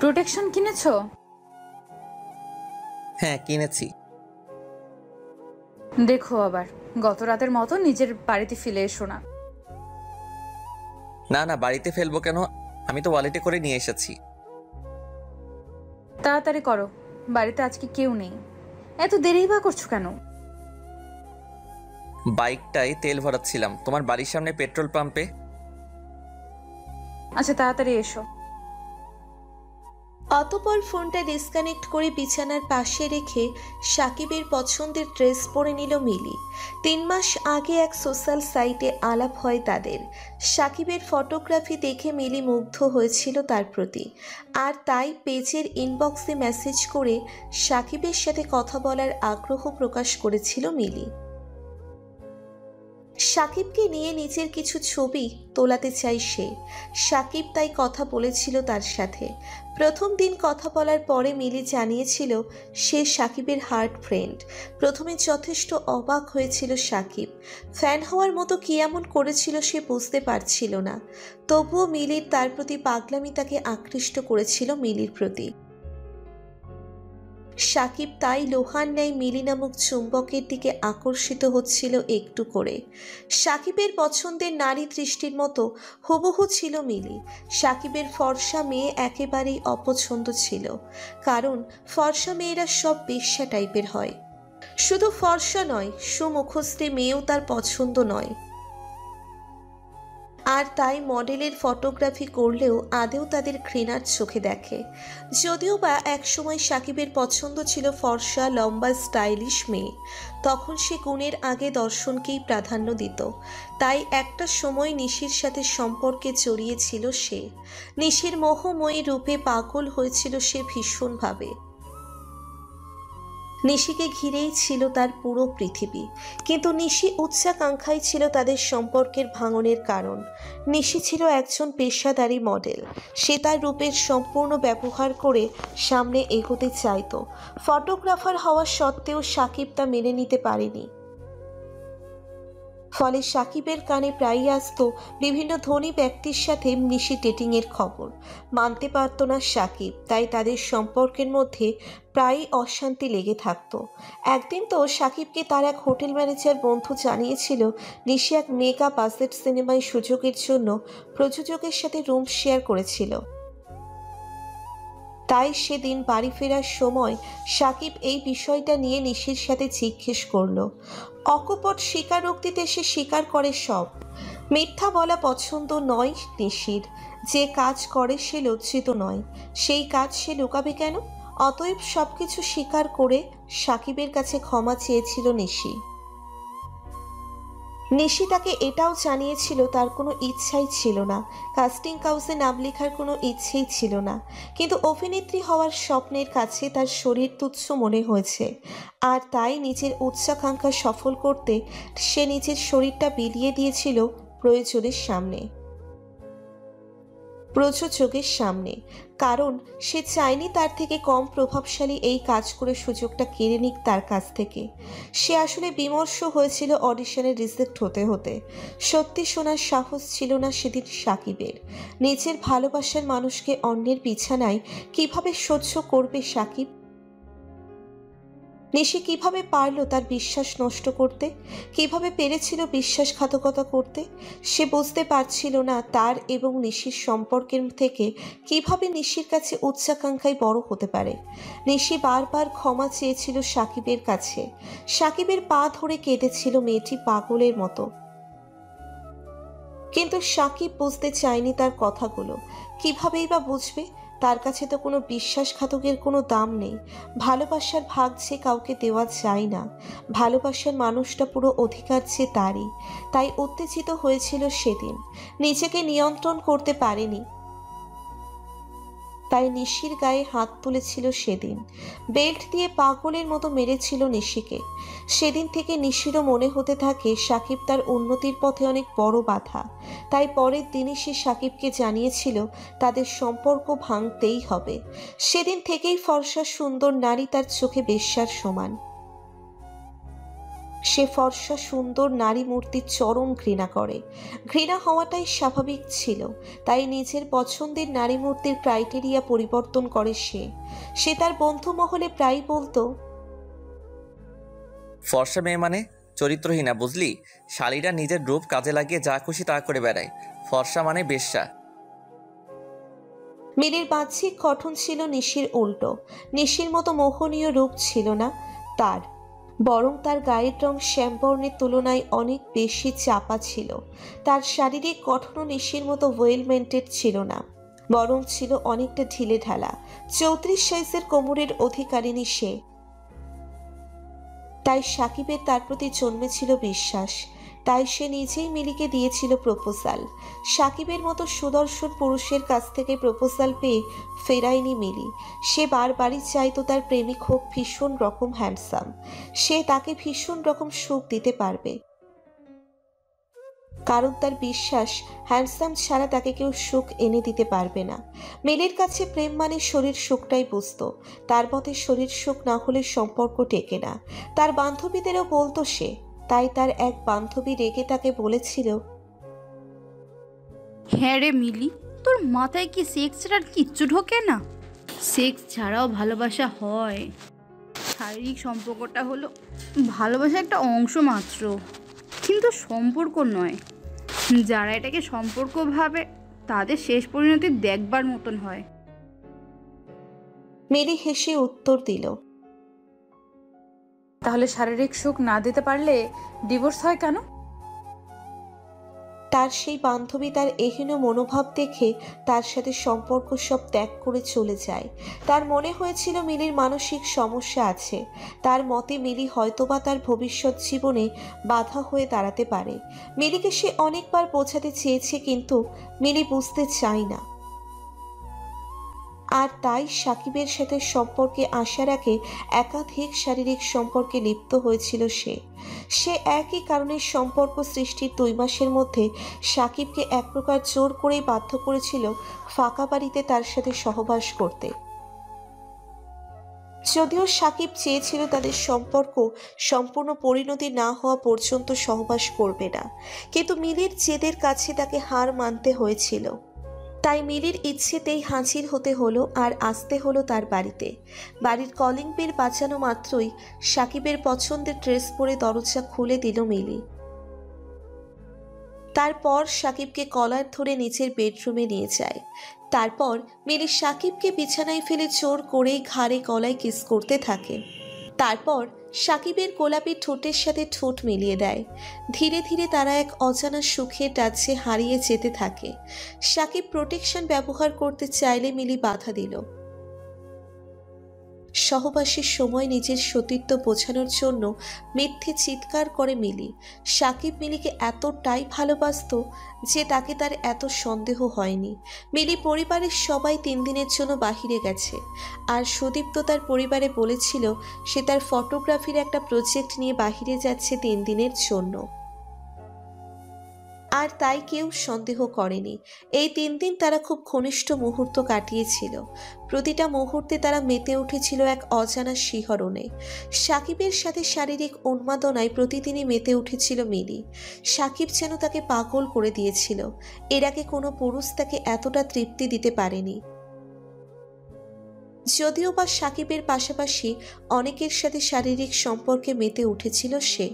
Protection কিনেছো? হ্যাঁ, কিনেছি। দেখো আবার গত রাতের মতো নিজের বাড়িতে ফিরে এসো না। না না, বাড়িতে ফেলবো কেন? আমি তো ওয়ালেটে করে নিয়ে এসেছি। তাড়াতাড়ি করো, বাড়িতে আজকে কেউ নেই। এত দেরি বা করছো কেন? বাইকটায় তেল ভরাচ্ছিলাম তোমার বাড়ির সামনে পেট্রোল পাম্পে। আচ্ছা তাড়াতাড়ি এসো। অতঃপর ফোনটা ডিসকানেক্ট করে বিছানার পাশে রেখে সাকিবের পছন্দের ড্রেস পরে নিল মিলি। 3 মাস আগে এক সোশ্যাল সাইটে আলাপ হয় তাদের। সাকিবের ফটোগ্রাফি দেখে মিলি মুগ্ধ হয়েছিল তার প্রতি, আর তাই পেজের ইনবক্সে মেসেজ করে সাকিবের সাথে কথা বলার আগ্রহ প্রকাশ করেছিল মিলি। সাকিবকে নিয়ে নিজের কিছু ছবি তোলাতে চাই সে। সাকিব তাই কথা বলেছিল তার সাথে। প্রথম দিন কথা বলার পরে মিলি জানিয়েছিল সে সাকিবের হার্ট ফ্রেন্ড। প্রথমে যথেষ্ট অবাক হয়েছিল সাকিব, ফ্যান হওয়ার মতো কী এমন করেছিল সে বুঝতে পারছিল না। তবুও মিলির তার প্রতি পাগলামি তাকে আকৃষ্ট করেছিল মিলির প্রতি। সাকিব তাই লোহার ন্যায় মিলি নামক চুম্বকের দিকে আকর্ষিত হচ্ছিল একটু করে। সাকিবের পছন্দের নারী দৃষ্টির মতো হুবহু ছিল মিলি। সাকিবের ফর্সা মেয়ে একেবারেই অপছন্দ ছিল, কারণ ফর্সা মেয়েরা সব বেশ্যা টাইপের হয়। শুধু ফর্সা নয়, সুমুখস্থী মেয়েও তার পছন্দ নয়। আর তাই মডেলের ফটোগ্রাফি করলেও আদেও তাদের ঘৃণার চোখে দেখে। যদিও বা একসময় সাকিবের পছন্দ ছিল ফর্সা লম্বা স্টাইলিশ মেয়ে, তখন সে গুণের আগে দর্শনকেই প্রাধান্য দিত। তাই একটা সময় নিশির সাথে সম্পর্কে জড়িয়েছিল সে। নিশির মোহময়ী রূপে পাগল হয়েছিল সে ভীষণভাবে। নিশিকে ঘিরেই ছিল তার পুরো পৃথিবী, কিন্তু নিশি উচ্চাকাঙ্ক্ষাই ছিল তাদের সম্পর্কের ভাঙনের কারণ। নিশি ছিল একজন পেশাদারী মডেল, সে তার রূপের সম্পূর্ণ ব্যবহার করে সামনে এগোতে চাইত। ফটোগ্রাফার হওয়া সত্ত্বেও সাকিব তা মেনে নিতে পারেনি। ফলে সাকিবের কানে প্রায়ই আসতো বিভিন্ন ধনী ব্যক্তির সাথে নিশি ডেটিংয়ের খবর। মানতে পারত না সাকিব, তাই তাদের সম্পর্কের মধ্যে প্রায়ই অশান্তি লেগে থাকতো। একদিন তো সাকিবকে তার এক হোটেল ম্যানেজার বন্ধু জানিয়েছিল নিশি এক মেগা বাজেট সিনেমায় সুযোগের জন্য প্রযোজকের সাথে রুম শেয়ার করেছিল। তাই সেদিন বাড়ি ফেরার সময় সাকিব এই বিষয়টা নিয়ে নিশির সাথে জিজ্ঞেস করলো। অকপট স্বীকারোক্তিতে সে স্বীকার করে সব। মিথ্যা বলা পছন্দ নয় নিশির। যে কাজ করে সে লজ্জিত নয়, সেই কাজ সে লুকাবে কেন? অতএব সবকিছু স্বীকার করে সাকিবের কাছে ক্ষমা চেয়েছিল নিশি। নিশি তাকে এটাও জানিয়েছিল তার কোনো ইচ্ছাই ছিল না, কাস্টিং কাউসে নাম লেখার কোনো ইচ্ছেই ছিল না, কিন্তু অভিনেত্রী হওয়ার স্বপ্নের কাছে তার শরীর তুচ্ছ মনে হয়েছে। আর তাই নিজের উচ্চাকাঙ্ক্ষা সফল করতে সে নিজের শরীরটা বিলিয়ে দিয়েছিল প্রয়োজনের সামনে, প্রযোজকের সামনে। কারণ সে চায়নি তার থেকে কম প্রভাবশালী এই কাজ করে সুযোগটা কেড়ে নিক তার কাছ থেকে। সে আসলে বিমর্ষ হয়েছিল অডিশনে রিজেক্ট হতে হতে। সত্যি শোনার সাহস ছিল না সেদিন সাকিবের। নিজের ভালোবাসার মানুষকে অন্যের বিছানায় কিভাবে সহ্য করবে সাকিব? নিশি কিভাবে পারলো তার বিশ্বাস নষ্ট করতে? কিভাবে পেরেছিল বিশ্বাসঘাতকতা করতে? সে বুঝতে পারছিল না তার এবং নিশির সম্পর্কের থেকে কিভাবে নিশির কাছে উচ্চাকাঙ্ক্ষায় বড় হতে পারে। নিশি বারবার ক্ষমা চেয়েছিল সাকিবের কাছে। সাকিবের পা ধরে কেঁদেছিল মেয়েটি পাগলের মতো। কিন্তু সাকিব বুঝতে চায়নি তার কথাগুলো। কিভাবেই বা বুঝবে? তার কাছে তো কোনো বিশ্বাসঘাতকের কোনো দাম নেই। ভালোবাসার ভাগ যে কাউকে দেওয়া যায় না। ভালোবাসার মানুষটা পুরো অধিকার যে তারই। তাই উত্তেজিত হয়েছিল সেদিন, নিজেকে নিয়ন্ত্রণ করতে পারেনি। তাই নিশির গায়ে হাত তুলেছিল সেদিন, বেল্ট দিয়ে পাগলের মতো মেরেছিল নিশিকে। সেদিন থেকে নিশিরও মনে হতে থাকে সাকিব তার উন্নতির পথে অনেক বড় বাধা। তাই পরের দিনই সে সাকিবকে জানিয়েছিল তাদের সম্পর্ক ভাঙতেই হবে। সেদিন থেকেই ফর্সা সুন্দর নারী তার চোখে বেশ্যার সমান। সে ফর্সা সুন্দর নারী মূর্তির চরম ঘৃণা করে। ঘৃণা হওয়াটাই স্বাভাবিক ছিল, তাই নিজের পছন্দের নারী মূর্তির ক্রাইটেরিয়া পরিবর্তন করে সে তার বন্ধু মহলে প্রায় বলতো, ফর্সা মেয়ে মানে চরিত্রহীনা, বুঝলি? শালীরা নিজের রূপ কাজে লাগিয়ে যা খুশি তা করে বেড়ায়। ফর্সা মানে বেশ্যা। মিলির বাহ্যিক গঠন ছিল নিশির উল্টো। নিশির মতো মোহনীয় রূপ ছিল না তার, বরং তার গায়ের রং শ্যামবর্ণের তুলনায় অনেক বেশি চাপা ছিল। তার শারীরিক গঠনও নিশির মতো ওয়েল মেনটেন ছিল না, বরং ছিল অনেকটা ঢিলে ঢালা। 34 সাইজের কোমরের অধিকারিণী সে। তাই সাকিবের তার প্রতি জন্মেছিল বিশ্বাস। তাই সে নিজেই মিলিকে দিয়েছিল প্রপোজাল। সাকিবের মতো সুদর্শন পুরুষের কাছ থেকে প্রপোজাল পেয়ে ফেরায়নি মিলি। সে বারবারই চাইতো তার প্রেমিক হোক ভীষণ রকম হ্যান্ডসাম, সে তাকে ভীষণ রকম সুখ দিতে পারবে। কারণ তার বিশ্বাস হ্যান্ডসাম ছাড়া তাকে কেউ সুখ এনে দিতে পারবে না। মিলির কাছে প্রেম মানে শরীর সুখটাই বুঝতো। তার মতে শরীর সুখ না হলে সম্পর্ক টেকে না। তার বান্ধবীদেরও বলতো সে। তাই তার এক বান্ধবী রেগে তাকে বলেছিল, হ্যাঁ রে মিলি, তোর মাথায় কি সেক্স ছাড়া আর কিচ্ছু ঢোকে না? সেক্স ছাড়াও ভালোবাসা হয়। শারীরিক সম্পর্কটা হলো ভালোবাসার একটা অংশ মাত্র, কিন্তু সম্পর্ক নয়। যারা এটাকে সম্পর্ক ভাবে তাদের শেষ পরিণতি দেখবার মতন হয়। মিলি হেসে উত্তর দিল, তাহলে শারীরিক সুখ না দিতে পারলে ডিভোর্স হয় কেন? তার সেই বান্ধবী তার এহেন মনোভাব দেখে তার সাথে সম্পর্ক সব ত্যাগ করে চলে যায়। তার মনে হয়েছিল মিলির মানসিক সমস্যা আছে। তার মতে মিলি হয়তোবা তার ভবিষ্যৎ জীবনে বাধা হয়ে দাঁড়াতে পারে। মিলিকে সে অনেকবার বোঝাতে চেয়েছে, কিন্তু মিলি বুঝতে চায় না। আর তাই সাকিবের সাথে সম্পর্কে আসার আগে একাধিক শারীরিক সম্পর্কে লিপ্ত হয়েছিল সে একই কারণে সম্পর্ক সৃষ্টির 2 মাসের মধ্যে সাকিবকে এক প্রকার জোর করেই বাধ্য করেছিল ফাঁকা বাড়িতে তার সাথে সহবাস করতে। যদিও সাকিব চেয়েছিল তাদের সম্পর্ক সম্পূর্ণ পরিণতি না হওয়া পর্যন্ত সহবাস করবে না, কিন্তু মিলির জেদের কাছে তাকে হার মানতে হয়েছিল। তাই মিলির ইচ্ছেতেই হাজির হতে হলো আর আসতে হলো তার বাড়িতে। বাড়ির কলিং বেল বাজানো মাত্রই সাকিবের পছন্দের ড্রেস পরে দরজা খুলে দিল মিলি। তারপর সাকিবকে কলার ধরে নিচের বেডরুমে নিয়ে যায়। তারপর মিলি সাকিবকে বিছানায় ফেলে জোর করেই ঘাড়ে গলায় কিস করতে থাকে। তারপর সাকিবের গোলাপি ঠোঁটের সাথে ঠোঁট মিলিয়ে দেয়। ধীরে ধীরে তারা এক অজানা সুখের টাচে হারিয়ে যেতে থাকে। সাকিব প্রোটেকশন ব্যবহার করতে চাইলে মিলি বাধা দিল। সহবাসের সময় নিজের সতীত্ব বোঝানোর জন্য মিথ্যে চিৎকার করে মিলি। সাকিব মিলিকে এতটাই ভালোবাসতো যে তাকে তার এত সন্দেহ হয়নি। মিলি পরিবারের সবাই 3 দিনের জন্য বাহিরে গেছে, আর সুদীপ্ত তার পরিবারে বলেছিল সে তার ফটোগ্রাফির একটা প্রজেক্ট নিয়ে বাহিরে যাচ্ছে 3 দিনের জন্য। আর তাই কেউ সন্দেহ করেনি। এই 3 দিন তারা খুব ঘনিষ্ঠ মুহূর্ত কাটিয়েছিল। প্রতিটা মুহূর্তে তারা মেতে উঠেছিল এক অজানা শিহরণে। সাকিবের সাথে শারীরিক উন্মাদনায় প্রতিদিনই মেতে উঠেছিল মিলি। সাকিব যেন তাকে পাগল করে দিয়েছিল। এর আগে কোনো পুরুষ তাকে এতটা তৃপ্তি দিতে পারেনি। যদিও বা সাকিবের পাশাপাশি অনেকের সাথে শারীরিক সম্পর্কে মেতে উঠেছিল সে।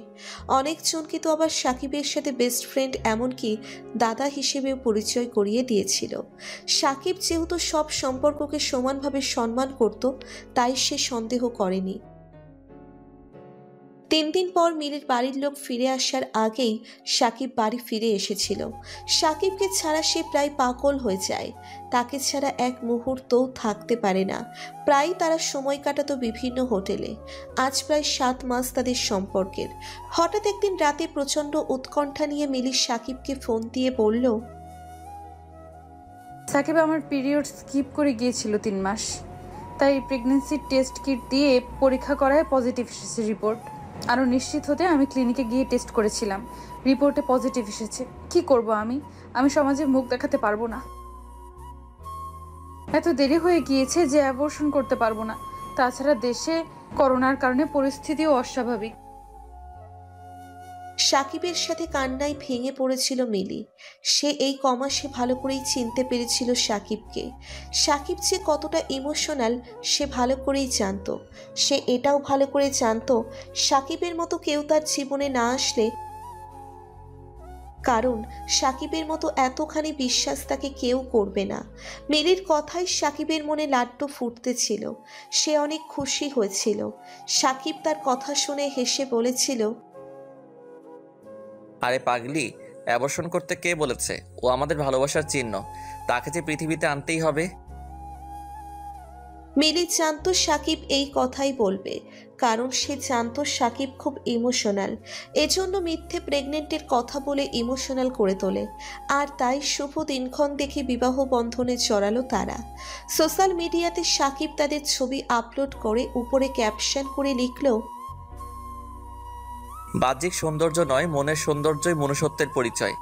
অনেকজনকে তো আবার সাকিবের সাথে বেস্ট ফ্রেন্ড, এমনকি দাদা হিসেবেও পরিচয় করিয়ে দিয়েছিল। সাকিব যেহেতু সব সম্পর্ককে সমানভাবে সম্মান করত, তাই সে সন্দেহ করেনি। 3 দিন পর মিলির বাড়ির লোক ফিরে আসার আগেই সাকিব বাড়ি ফিরে এসেছিল। সাকিবকে ছাড়া সে প্রায় পাগল হয়ে যায়। তাকে ছাড়া এক মুহূর্তও থাকতে পারে না। প্রায় তারা সময় কাটাতো বিভিন্ন হোটেলে। আজ প্রায় 7 মাস তাদের সম্পর্কের। হঠাৎ একদিন রাতে প্রচণ্ড উৎকণ্ঠা নিয়ে মিলি সাকিবকে ফোন দিয়ে বলল, সাকিব, আমার পিরিয়ড স্কিপ করে গিয়েছিল 3 মাস, তাই প্রেগনেন্সি টেস্ট কিট দিয়ে পরীক্ষা করায় পজিটিভ এসেছে রিপোর্ট। আরও নিশ্চিত হতে আমি ক্লিনিকে গিয়ে টেস্ট করেছিলাম, রিপোর্টে পজিটিভ এসেছে। কি করব আমি সমাজে মুখ দেখাতে পারবো না। এত দেরি হয়ে গিয়েছে যে অ্যাবর্শন করতে পারবো না। তাছাড়া দেশে করোনার কারণে পরিস্থিতিও অস্বাভাবিক। সাকিবের সাথে কান্নায় ভেঙে পড়েছিল মিলি। সে এই কমাসে ভালো করেই চিনতে পেরেছিল সাকিবকে। সাকিব যে কতটা ইমোশনাল সে ভালো করেই জানতো। সে এটাও ভালো করে জানতো সাকিবের মতো কেউ তার জীবনে না আসলে, কারণ সাকিবের মতো এতখানি বিশ্বাস তাকে কেউ করবে না। মিলির কথায় সাকিবের মনে লাড্ডু ফুটতেছিল। সে অনেক খুশি হয়েছিল। সাকিব তার কথা শুনে হেসে বলেছিল, আরে পাগলি, অ্যাবর্শন করতে কে বলেছে? ও আমাদের ভালোবাসার চিহ্ন, তাকে যে পৃথিবীতে আনতেই হবে। মিলি জানতো সাকিব এই কথাই বলবে, কারণ সে জানতো সাকিব খুব ইমোশনাল। এজন্য মিথ্যে প্রেগনেন্টের কথা বলে ইমোশনাল করে তোলে। আর তাই শুভ দিনক্ষণ দেখে বিবাহ বন্ধনে জড়ালো তারা। সোশ্যাল মিডিয়াতে সাকিব তাদের ছবি আপলোড করে উপরে ক্যাপশন করে লিখল, বাহ্যিক সৌন্দর্য নয়, মনের সৌন্দর্যই মনুষ্যত্বের পরিচয়।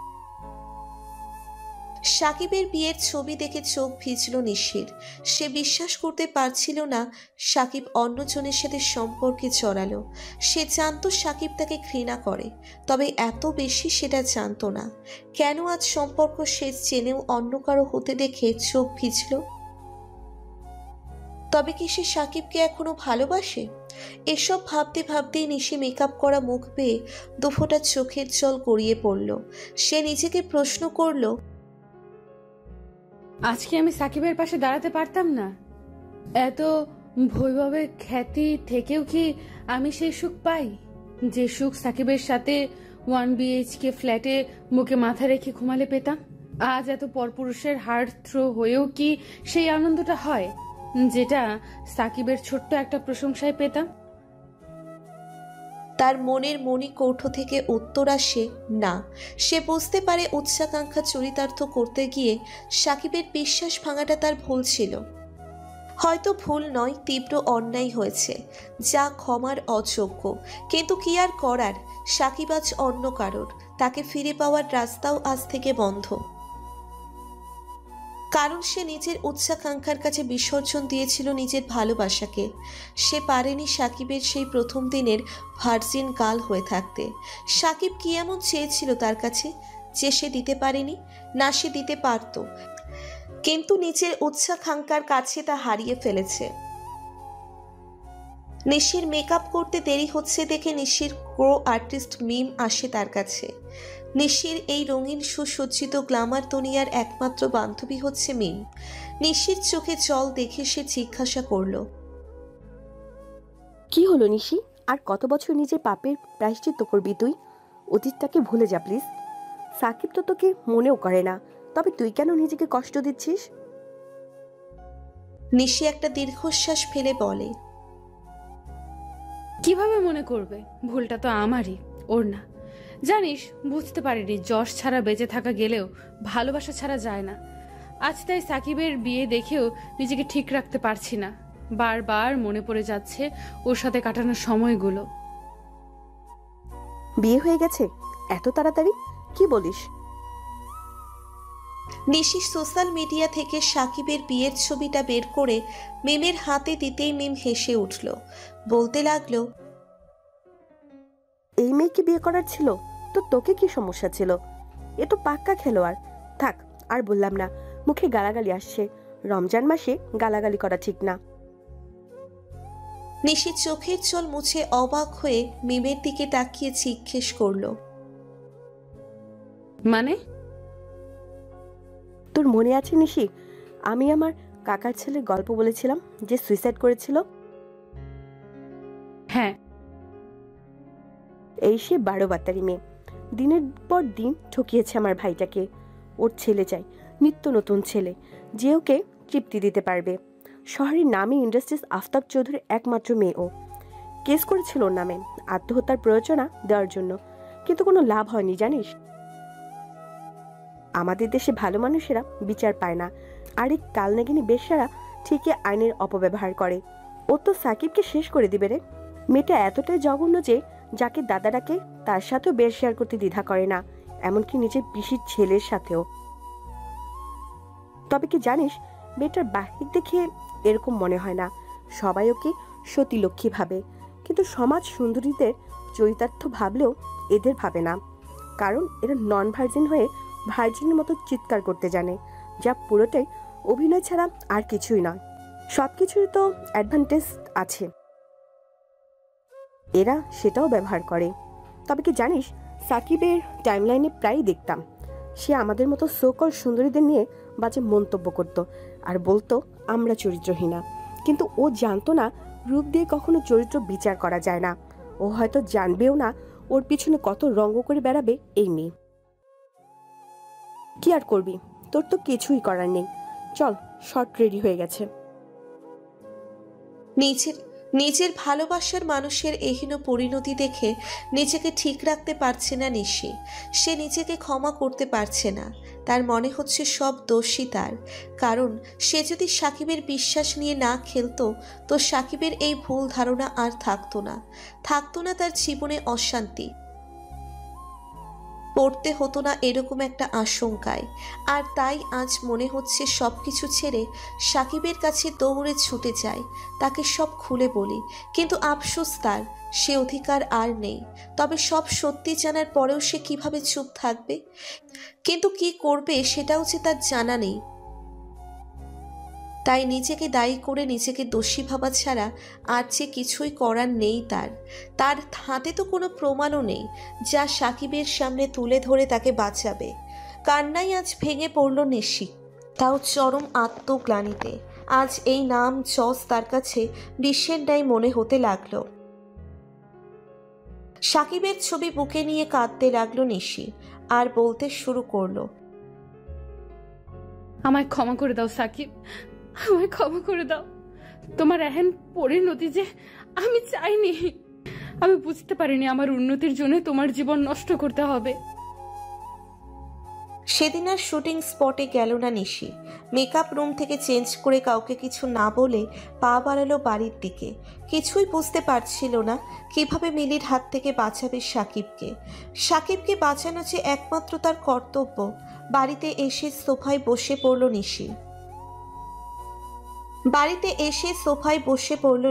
সাকিবের বিয়ের ছবি দেখে চোখ ভিজল নিশির। সে বিশ্বাস করতে পারছিল না সাকিব অন্যজনের সাথে সম্পর্কে জড়ালো। সে জানতো সাকিব তাকে ঘৃণা করে, তবে এত বেশি সেটা জানতো না। কেন আজ সম্পর্ক সে জেনেও অন্য কারো হতে দেখে চোখ ভিজল? তবে কি সে সাকিবকে এখনো ভালোবাসে? এসব ভাবতে ভাবতেই নিশি মেকআপ করা মুখ পেয়ে দুফোঁটা চোখের জল গড়িয়ে পড়ল। সে নিজেকে প্রশ্ন করল, আজকে আমি সাকিবের পাশে দাঁড়াতে পারতাম না? এত বৈভবের খ্যাতি থেকেও কি আমি সেই সুখ পাই যে সুখ সাকিবের সাথে 1 BHK ফ্ল্যাটে বুকে মাথা রেখে ঘুমালে পেতাম? আজ এত পরপুরুষের হার্ট থ্রো হয়েও কি সেই আনন্দটা হয় যেটা সাকিবের ছোট্ট একটা প্রশংসায় পেতাম? তার মনের মণিকৌঠো থেকে উত্তর আসে না। সে বুঝতে পারে উচ্চাকাঙ্ক্ষা চরিতার্থ করতে গিয়ে সাকিবের বিশ্বাস ভাঙাটা তার ভুল ছিল। হয়তো ভুল নয়, তীব্র অন্যায় হয়েছে, যা ক্ষমার অযোগ্য। কিন্তু কি আর করার, সাকিব আজ অন্য কারোর। তাকে ফিরে পাওয়ার রাস্তাও আজ থেকে বন্ধ, কারণ সে নিজের উচ্চাকাঙ্ক্ষার কাছে বিসর্জন দিয়েছিল নিজের ভালোবাসাকে। সে পারেনি সাকিবের সেই প্রথম দিনের ভার্জিন গার্ল হয়ে থাকতে। সাকিব কি এমন চেয়েছিল তার কাছে যে সে দিতে পারেনি? না, সে দিতে পারত, কিন্তু নিজের উচ্চাকাঙ্ক্ষার কাছে তা হারিয়ে ফেলেছে। নিশির মেকআপ করতে দেরি হচ্ছে দেখে নিশির ক্রো আর্টিস্ট মিম আসে তার কাছে। নিশির এই রঙিন সুসজ্জিত গ্ল্যামার দুনিয়ার একমাত্র বান্ধবী হচ্ছে মিম। নিশির চোখে জল দেখে সে জিজ্ঞাসা করল, কি হলো নিশি? আর কত বছর নিজের পাপের প্রায়শ্চিত্ত করবি তুই? অতীতটাকে ভুলে যা প্লিজ। সাকিব তো তোকে মনেও করে না, তবে তুই কেন নিজেকে কষ্ট দিচ্ছিস? নিশি একটা দীর্ঘশ্বাস ফেলে বলে, কিভাবে মনে করবে? ভুলটা তো আমারই, ওর না। জানিস, বুঝতে পারিনি যশ ছাড়া বেঁচে থাকা গেলেও ভালোবাসা ছাড়া যায় না। আজ তাই সাকিবের বিয়ে দেখেও নিজেকে ঠিক রাখতে পারছি না। বারবার মনে পড়ে যাচ্ছে ওর সাথে কাটানোর সময়গুলো। বিয়ে হয়ে গেছে এত তাড়াতাড়ি? কি বলিস? নিশি সোশ্যাল মিডিয়া থেকে সাকিবের বিয়ের ছবিটা বের করে মিমের হাতে দিতেই মিম হেসে উঠল। বলতে লাগলো, এই মেয়েকে বিয়ে করার ছিল তো তোকে কি সমস্যা ছিল? এ তো পাক্কা খেলোয়াড়। থাক, আর বললাম না, মুখে গালাগালি আসছে। রমজান মাসে গালাগালি করা ঠিক না। নিশি চোখের জল মুছে অবাক হয়ে মিমের দিকে তাকিয়ে জিজ্ঞেস করলো, মানে? তোর মনে আছে নিশি, আমি আমার কাকার ছেলের গল্প বলেছিলাম যে সুইসাইড করেছিল? হ্যাঁ। এই সে 12 বাত্তারি মেয়ে। দিনের পর দিন ঠকিয়েছে আমার ভাইটাকে। ওর ছেলে চাই, নিত্য নতুন ছেলে, যে ওকে তৃপ্তি দিতে পারবে। শহরের নামী ইন্ডাস্ট্রিজ আফতাব চৌধুরীর একমাত্র মেয়ে ও। কেস করেছিল ওর নামে আত্মহত্যার প্ররোচনা দেওয়ার জন্য, কিন্তু কোনো লাভ হয়নি জানিস। আমাদের দেশে ভালো মানুষেরা বিচার পায় না, আর এই কালনাগিনী বেশ্যারা ঠিকই আইনের অপব্যবহার করে। ও তো সাকিবকে শেষ করে দিবে রে। মেয়েটা এতটাই জঘন্য যে যাকে দাদা ডাকে তার সাথেও বের শেয়ার করতে দ্বিধা করে না, এমনকি নিজের পিসির ছেলের সাথেও। তবে কি জানিস, মেয়েটার বাহির দেখে এরকম মনে হয় না। সবাই ওকে সতী লক্ষ্মী ভাবে, কিন্তু সমাজ সুন্দরীদের চরিতার্থ ভাবলেও এদের ভাবে না, কারণ এরা নন ভার্জিন হয়ে ভার্জিনের মতো চিৎকার করতে জানে, যা পুরোটাই অভিনয় ছাড়া আর কিছুই নয়। সব কিছুরই তো অ্যাডভান্টেজ আছে, এরা সেটাও ব্যবহার করে। তবে কি জানিস, সাকিবের টাইমলাইনে প্রায়ই দেখতাম সে আমাদের মতো সোকল সুন্দরীদের নিয়ে বাজে মন্তব্য করত আর বলতো আমরা চরিত্রহীনা। কিন্তু ও জানতো না রূপ দিয়ে কখনো চরিত্র বিচার করা যায় না। ও হয়তো জানবেও না ওর পিছনে কত রঙ্গ করে বেড়াবে এই মেয়ে। কি আর করবি, তোর তো কিছুই করার নেই। চল, শর্ট রেডি হয়ে গেছে। নিজের ভালোবাসার মানুষের এহীন পরিণতি দেখে নিজেকে ঠিক রাখতে পারছে না নিশি। সে নিজেকে ক্ষমা করতে পারছে না। তার মনে হচ্ছে সব দোষই তার, কারণ সে যদি সাকিবের বিশ্বাস নিয়ে না খেলতো তো সাকিবের এই ভুল ধারণা আর থাকতো না তার জীবনে অশান্তি, পড়তে হতো না এরকম একটা আশঙ্কায়। আর তাই আজ মনে হচ্ছে সব কিছু ছেড়ে সাকিবের কাছে দৌড়ে ছুটে যায়, তাকে সব খুলে বলি। কিন্তু আফসোস তার, সে অধিকার আর নেই। তবে সব সত্যি জানার পরেও সে কিভাবে চুপ থাকবে? কিন্তু কি করবে সেটাও যে তার জানা নেই। তাই নিজেকে দায়ী করে নিজেকে দোষী ভাবা ছাড়া আর যে কিছুই করার নেই তার হাতে তো কোনো প্রমাণও নেই যা সাকিবের সামনে তুলে ধরে তাকে বাঁচাবে। কান্নাই আজ ভেঙে পড়ল নিশি, তাও চরম আত্মগ্লানিতে। আজ এই নাম যশ তার কাছে বিশ্বের ন্যায় মনে হতে লাগলো। সাকিবের ছবি বুকে নিয়ে কাঁদতে লাগলো নিশি, আর বলতে শুরু করলো, আমায় ক্ষমা করে দাও সাকিব, আমায় ক্ষমা করে দাও। তোমার এহেন পরিণতি যে আমি চাইনি। আমি বুঝতে পারিনি আমার উন্নতির জন্য তোমার জীবন নষ্ট করতে হবে। সেদিন আর শুটিং স্পটে গেল না নিশি। মেকআপ রুম থেকে চেঞ্জ করে কাউকে কিছু না বলে পা বাড়ালো বাড়ির দিকে। কিছুই বুঝতে পারছিল না কিভাবে মিলির হাত থেকে বাঁচাবে সাকিবকে বাঁচানো যে একমাত্র তার কর্তব্য। বাড়িতে এসে সোফায় বসে পড়ল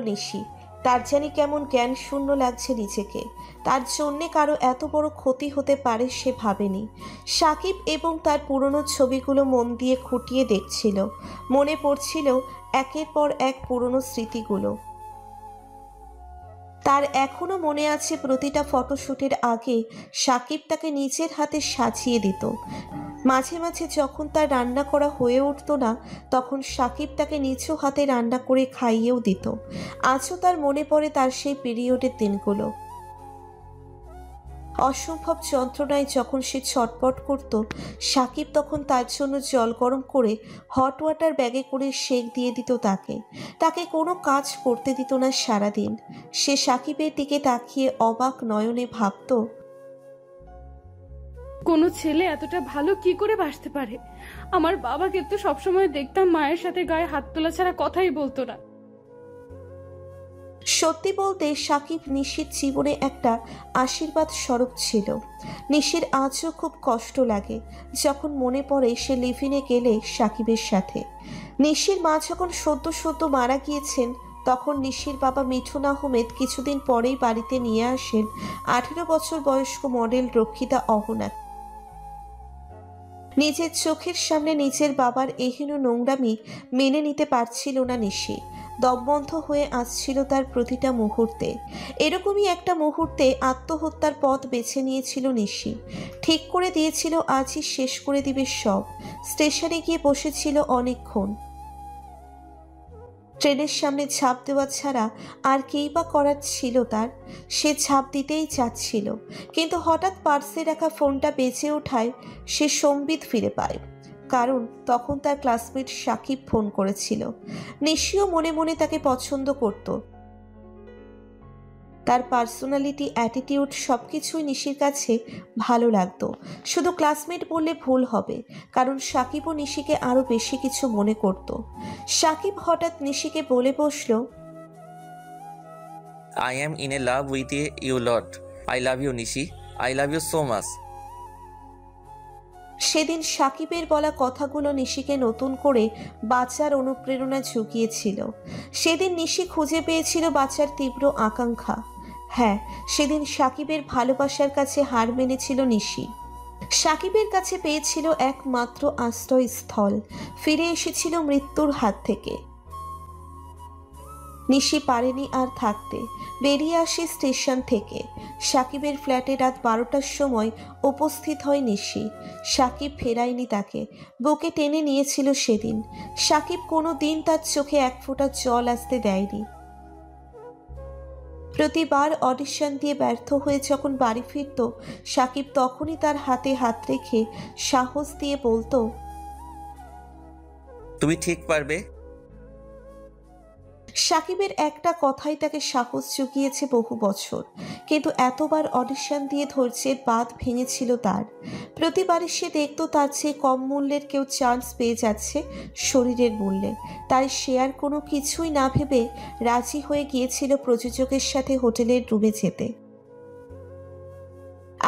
নিশি। তার জানি কেমন জ্ঞান শূন্য লাগছে নিজেকে। তার জন্যে কারো এত বড় ক্ষতি হতে পারে সে ভাবেনি। সাকিব এবং তার পুরনো ছবিগুলো মন দিয়ে খুঁটিয়ে দেখছিল। মনে পড়ছিল একের পর এক পুরনো স্মৃতিগুলো। তার এখনো মনে আছে প্রতিটা ফটোশুটের আগে সাকিব তাকে নিজের হাতে সাজিয়ে দিত। মাঝে মাঝে যখন তার রান্না করা হয়ে উঠত না, তখন সাকিব তাকে নিজ হাতে রান্না করে খাইয়েও দিত। আজও তার মনে পড়ে তার সেই পিরিয়ডের দিনগুলো। অসম্ভব যন্ত্রণায় যখন সে ছটপট করত, সাকিব তখন তার জন্য জল গরম করে হট ওয়াটার ব্যাগে করে সেক দিয়ে দিত তাকে কোনো কাজ করতে দিত না সারাদিন। সে সাকিবের দিকে তাকিয়ে অবাক নয়নে ভাবত, কোনো ছেলে এতটা ভালো কি করে বাসতে পারে? আমার বাবাকে তো সবসময় দেখতাম মায়ের সাথে গায়ে হাত তোলা ছাড়া কথাই বলতো না। সত্যি বলতে সাকিব নিশির জীবনে একটা আশীর্বাদ স্বরূপ ছিল। নিশির আজও খুব কষ্ট লাগে যখন মনে পড়ে সে লিভিনে গেলে সাকিবের সাথে। নিশির মা যখন সদ্য মারা গিয়েছেন, তখন নিশির বাবা মিঠুন আহমেদ কিছুদিন পরেই বাড়িতে নিয়ে আসেন 18 বছর বয়স্ক মডেল রক্ষিতা অহনা। নিজের চোখের সামনে নিজের বাবার এহেন নোংরামি মেনে নিতে পারছিল না নিশি। দমবন্ধ হয়ে আসছিল তার প্রতিটা মুহূর্তে। এরকমই একটা মুহূর্তে আত্মহত্যার পথ বেছে নিয়েছিল নিশি। ঠিক করে দিয়েছিল আজই শেষ করে দিবে সব। স্টেশনে গিয়ে বসেছিল অনেকক্ষণ। ট্রেনের সামনে ঝাঁপ দেওয়া ছাড়া আর কেই বা করার ছিল তার। সে ঝাঁপ দিতেই চাচ্ছিল, কিন্তু হঠাৎ পার্সে রাখা ফোনটা বেজে ওঠায় সে সম্বিত ফিরে পায়। কারণ তখন তার ক্লাসমেট সাকিব ফোন করেছিল। নিশিও মনে মনে তাকে পছন্দ করত। তার পার্সোনালিটি, অ্যাটিটিউড সবকিছুই নিশির কাছে ভালো লাগতো। শুধু ক্লাসমেট বললে ভুল হবে, কারণ সাকিবও নিশিকে আরো বেশি কিছু মনে করত। সাকিব হঠাৎ নিশিকে বলে বসল, I am in a love with you lot. I love you, Nishi. I love you so much. সেদিন সাকিবের বলা কথাগুলো নিশিকে নতুন করে বাঁচার অনুপ্রেরণা জুগিয়েছিল। সেদিন নিশি খুঁজে পেয়েছিল বাঁচার তীব্র আকাঙ্ক্ষা। হ্যাঁ, সেদিন সাকিবের ভালোবাসার কাছে হার মেনেছিল নিশি। সাকিবের কাছে পেয়েছিল একমাত্র আশ্রয়স্থল, ফিরে এসেছিল মৃত্যুর হাত থেকে। নিশি পারেনি আর থাকতে, বেরিয়ে আসে স্টেশন থেকে। সাকিবের ফ্ল্যাটে রাত 12টার সময় উপস্থিত হয় নিশি। সাকিব ফেরায়নি তাকে, বুকে টেনে নিয়েছিল সেদিন। সাকিব কোনো দিন তার চোখে এক ফোঁটা জল আসতে দেয়নি। প্রতিবার অডিশন দিয়ে ব্যর্থ হয়ে যখন বাড়ি ফিরত, সাকিব তখনই তার হাতে হাত রেখে সাহস দিয়ে বলতো, তুমি ঠিক পারবে। সাকিবের একটা কথাই তাকে সাহস জুগিয়েছে বহু বছর, কিন্তু এতবার অডিশন দিয়ে ধৈর্যের বাঁধ ভেঙেছিল তার। প্রতিবারই সে দেখত তার চেয়ে কম মূল্যের কেউ চান্স পেয়ে যাচ্ছে শরীরের মূল্যে। তাই সে আর কোনো কিছুই না ভেবে রাজি হয়ে গিয়েছিল প্রযোজকের সাথে হোটেলের রুমে যেতে।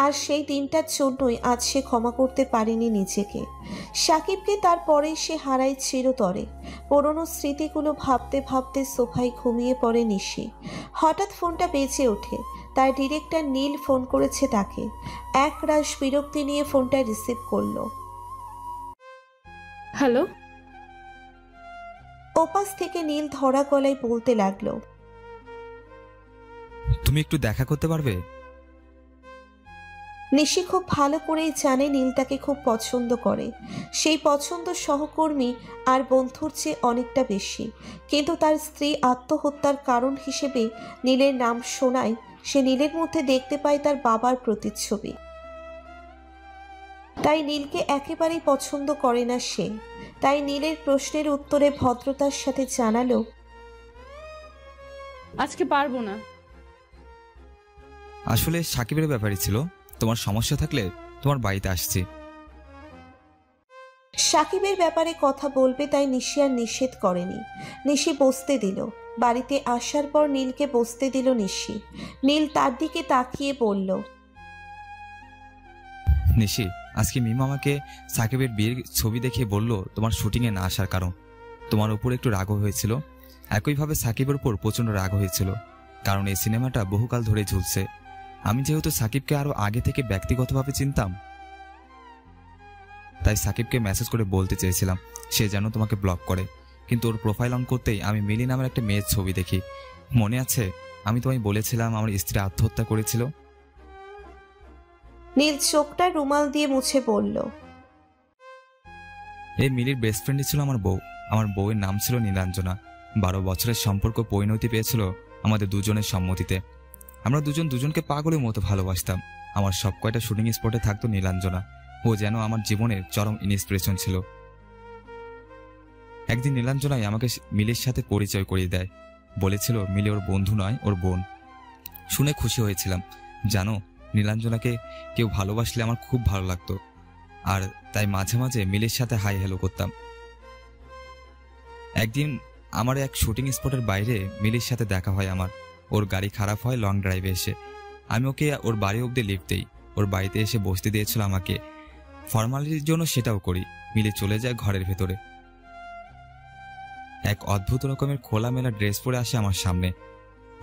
আর সেই দিনটার জন্যই আজ সে ক্ষমা করতে পারেনি নিজেকে। সাকিবকে তারপরেই সে হারায় চিরতরে। পুরনো স্মৃতিগুলো ভাবতে ভাবতে সোফায় ঘুমিয়ে পড়ে নিশি। হঠাৎ ফোনটা বেজে ওঠে। তার ডিরেক্টর নীল ফোন করেছে তাকে। এক রাশ বিরক্তি নিয়ে ফোনটা রিসিভ করলো। হ্যালো। ওপাশ থেকে নীল ধরা গলায় বলতে লাগলো, তুমি একটু দেখা করতে পারবে? নিশি খুব ভালো করেই জানে নীল তাকে খুব পছন্দ করে। সেই পছন্দ সহকর্মী আর বন্ধুর চেয়ে অনেকটা বেশি। কিন্তু তার স্ত্রী আত্মহত্যার কারণ হিসেবে নীলের নাম শোনায় সে নীলের মধ্যে দেখতে পায় তার বাবার প্রতিচ্ছবি। তাই নীলকে একেবারেই পছন্দ করে না সে। তাই নীলের প্রশ্নের উত্তরে ভদ্রতার সাথে জানালো, আজকে পারবো না। আসলে সাকিবের ব্যাপারই ছিল, তোমার সমস্যা থাকলে তোমার বাড়িতে আসছি। সাকিবের ব্যাপারে কথা বলবে তাই নিশি আর নিষেধ করেনি। নিশি বসতে দিল। বাড়িতে আসার পর নীলকে বসতে দিল নিশি। নীল তার দিকে তাকিয়ে বলল, নিশি, আজকে মিম আমাকে সাকিবের বিয়ের ছবি দেখে বলল তোমার শুটিংয়ে না আসার কারণ। তোমার উপর একটু রাগ হয়েছিল, একইভাবে সাকিবের উপর প্রচণ্ড রাগ হয়েছিল, কারণ এই সিনেমাটা বহুকাল ধরে ঝুলছে। আমি যেহেতু সাকিবকে আরো আগে থেকে ব্যক্তিগতভাবে চিনতাম, তাই সাকিবকে মেসেজ করে বলতে চেয়েছিলাম সে যেন তোমাকে ব্লক করে। কিন্তু ওর প্রোফাইল অন করতেই আমি মিলি নামের একটা মেয়ের ছবি দেখি। মনে আছে আমি তোমায় বলেছিলাম আমার স্ত্রী আত্মহত্যা করেছিল? নীল চোখটা রুমাল দিয়ে মুছে বলল, এই মিলির বেস্ট ফ্রেন্ডই ছিল আমার বউ। আমার বউয়ের নাম ছিল নীলাঞ্জনা। 12 বছরের সম্পর্ক পরিণতি পেয়েছিল আমাদের দুজনের সম্মতিতে। আমরা দুজন দুজনকে পাগলের মতো ভালোবাসতাম। আমার সব কয়টা শুটিং স্পটে থাকতো নীলাঞ্জনা। ও যেন আমার জীবনের চরম ইন্সপিরেশন ছিল। একদিন নীলাঞ্জনাই আমাকে মিলির সাথে পরিচয় করিয়ে দেয়। বলেছিল মিলি ওর বন্ধু নয়, ওর বোন। শুনে খুশি হয়েছিলাম। জানো, নীলাঞ্জনাকে কেউ ভালোবাসলে আমার খুব ভালো লাগতো, আর তাই মাঝে মাঝে মিলির সাথে হাই হ্যালো করতাম। একদিন আমার এক শুটিং স্পটের বাইরে মিলির সাথে দেখা হয় আমার। ওর গাড়ি খারাপ হয় লং ড্রাইভে এসে। আমি ওকে ওর বাড়ি অব্দি লিফট দেই। ওর বাড়িতে এসে বসতে দিয়েছিল আমাকে। ফর্মালিটির জন্য সেটাও করি। মিলে চলে যায় ঘরের ভেতরে। এক অদ্ভুত রকমের খোলামেলা ড্রেস পরে আসে আমার সামনে।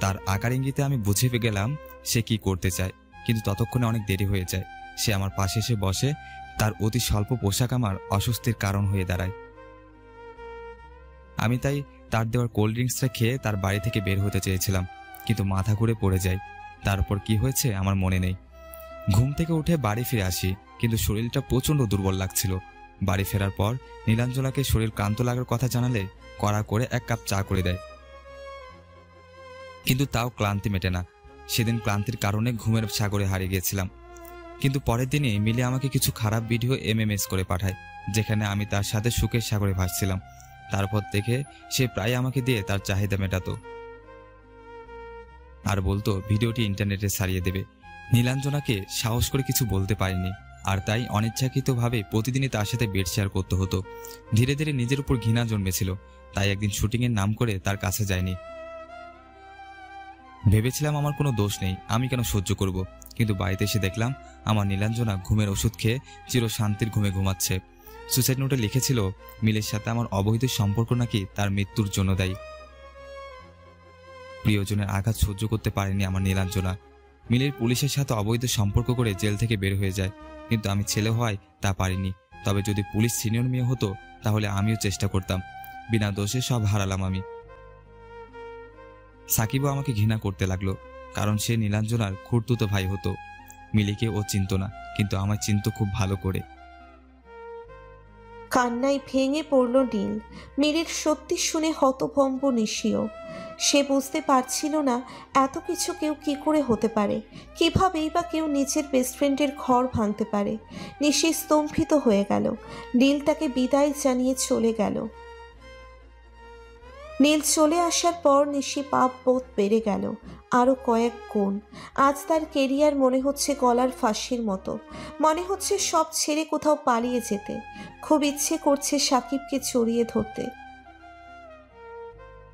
তার আকার ইঙ্গিতে আমি বুঝে গেলাম সে কি করতে চায়, কিন্তু ততক্ষণে অনেক দেরি হয়ে যায়। সে আমার পাশে এসে বসে। তার অতি স্বল্প পোশাক আমার অস্বস্তির কারণ হয়ে দাঁড়ায়। আমি তাই তার দেওয়ার কোল্ড ড্রিঙ্কসটা খেয়ে তার বাড়ি থেকে বের হতে চেয়েছিলাম, কিন্তু মাথা ঘুরে পড়ে যায়। তারপর কি হয়েছে আমার মনে নেই। ঘুম থেকে উঠে বাড়ি ফিরে আসি, কিন্তু শরীরটা প্রচণ্ড দুর্বল লাগছিল। বাড়ি ফেরার পর নীলাঞ্জনাকে শরীর ক্লান্ত লাগার কথা জানালে কড়া করে 1 কাপ চা করে দেয়, কিন্তু তাও ক্লান্তি মেটে না। সেদিন ক্লান্তির কারণে ঘুমের সাগরে হারিয়ে গিয়েছিলাম। কিন্তু পরের দিনে মিলে আমাকে কিছু খারাপ ভিডিও MMS করে পাঠায়, যেখানে আমি তার সাথে সুখের সাগরে ভাসছিলাম। তারপর থেকে সে প্রায় আমাকে দিয়ে তার চাহিদা মেটাতো আর বলতো ভিডিওটি ইন্টারনেটে ছাড়িয়ে দেবে। নীলাঞ্জনাকে সাহস করে কিছু বলতে পারিনি, আর তাই অনিচ্ছাকৃতভাবে প্রতিদিনই তার সাথে বেড শেয়ার করতে হতো। ধীরে ধীরে নিজের উপর ঘৃণা জন্মেছিল, তাই একদিন শুটিংয়ের নাম করে তার কাছে যায়নি। ভেবেছিলাম আমার কোনো দোষ নেই, আমি কেন সহ্য করব, কিন্তু বাড়িতে এসে দেখলাম আমার নীলাঞ্জনা ঘুমের ওষুধ খেয়ে চির শান্তির ঘুমে ঘুমাচ্ছে। সুসাইড নোটে লিখেছিল মিলের সাথে আমার অবৈধ সম্পর্ক নাকি তার মৃত্যুর জন্য দায়ী। প্রিয়জনের আঘাত সহ্য করতে পারেনি আমার নীলাঞ্জনা। মিলের পুলিশের সাথে অবৈধ সম্পর্ক করে জেল থেকে বের হয়ে যায়, কিন্তু আমি ছেলে হওয়ায় তা পারিনি। তবে যদি পুলিশ সিনিয়র মেয়ে হতো তাহলে আমিও চেষ্টা করতাম। বিনা দোষে সব হারালাম আমি। সাকিবও আমাকে ঘৃণা করতে লাগলো, কারণ সে নীলাঞ্জনার খুড়তুতো ভাই হতো। মিলিকে ও চিনত না, কিন্তু আমার চিনত খুব ভালো করে। কান্নায় ভেঙে পড়ল নীল। মিলির সত্যি শুনে হতভম্ব নিশিও। সে বুঝতে পারছিল না এত কিছু কেউ কি করে হতে পারে, কিভাবেই বা কেউ নিজের বেস্ট ফ্রেন্ডের ঘর ভাঙতে পারে। নিশি স্তম্ভিত হয়ে গেল। নীল তাকে বিদায় জানিয়ে চলে গেল। নীল চলে আসার পর নিশি পাপ বোধ বেড়ে গেল আরো কয়েক গুণ। আজ তার কেরিয়ার মনে হচ্ছে গলার ফাঁসির মতো। মনে হচ্ছে সব ছেড়ে কোথাও পালিয়ে যেতে। খুব ইচ্ছে করছে সাকিবকে জড়িয়ে ধরতে,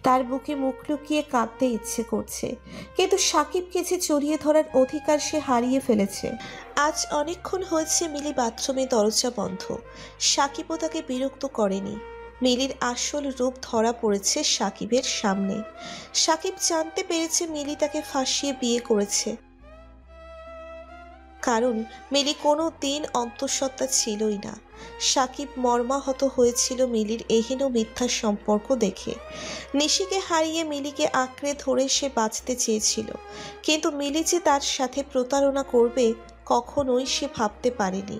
তার বুকে মুখ লুকিয়ে কাঁদতে ইচ্ছে করছে, কিন্তু সাকিবকে যে জড়িয়ে ধরার অধিকার সে হারিয়ে ফেলেছে। আজ অনেকক্ষণ হয়েছে মিলি বাথরুমে দরজা বন্ধ। সাকিবও তাকে বিরক্ত করেনি। মিলির আসল রূপ ধরা পড়েছে সাকিবের সামনে। সাকিব জানতে পেরেছে মিলি তাকে ফাঁসিয়ে বিয়ে করেছে, কারণ মিলি কোনো দিন অন্তঃসত্ত্বা ছিলই না। সাকিব মর্মাহত হয়েছিল মিলির এহেন মিথ্যা সম্পর্ক দেখে। নিশিকে হারিয়ে মিলিকে আঁকড়ে ধরে সে বাঁচতে চেয়েছিল, কিন্তু মিলি যে তার সাথে প্রতারণা করবে কখনোই সে ভাবতে পারেনি।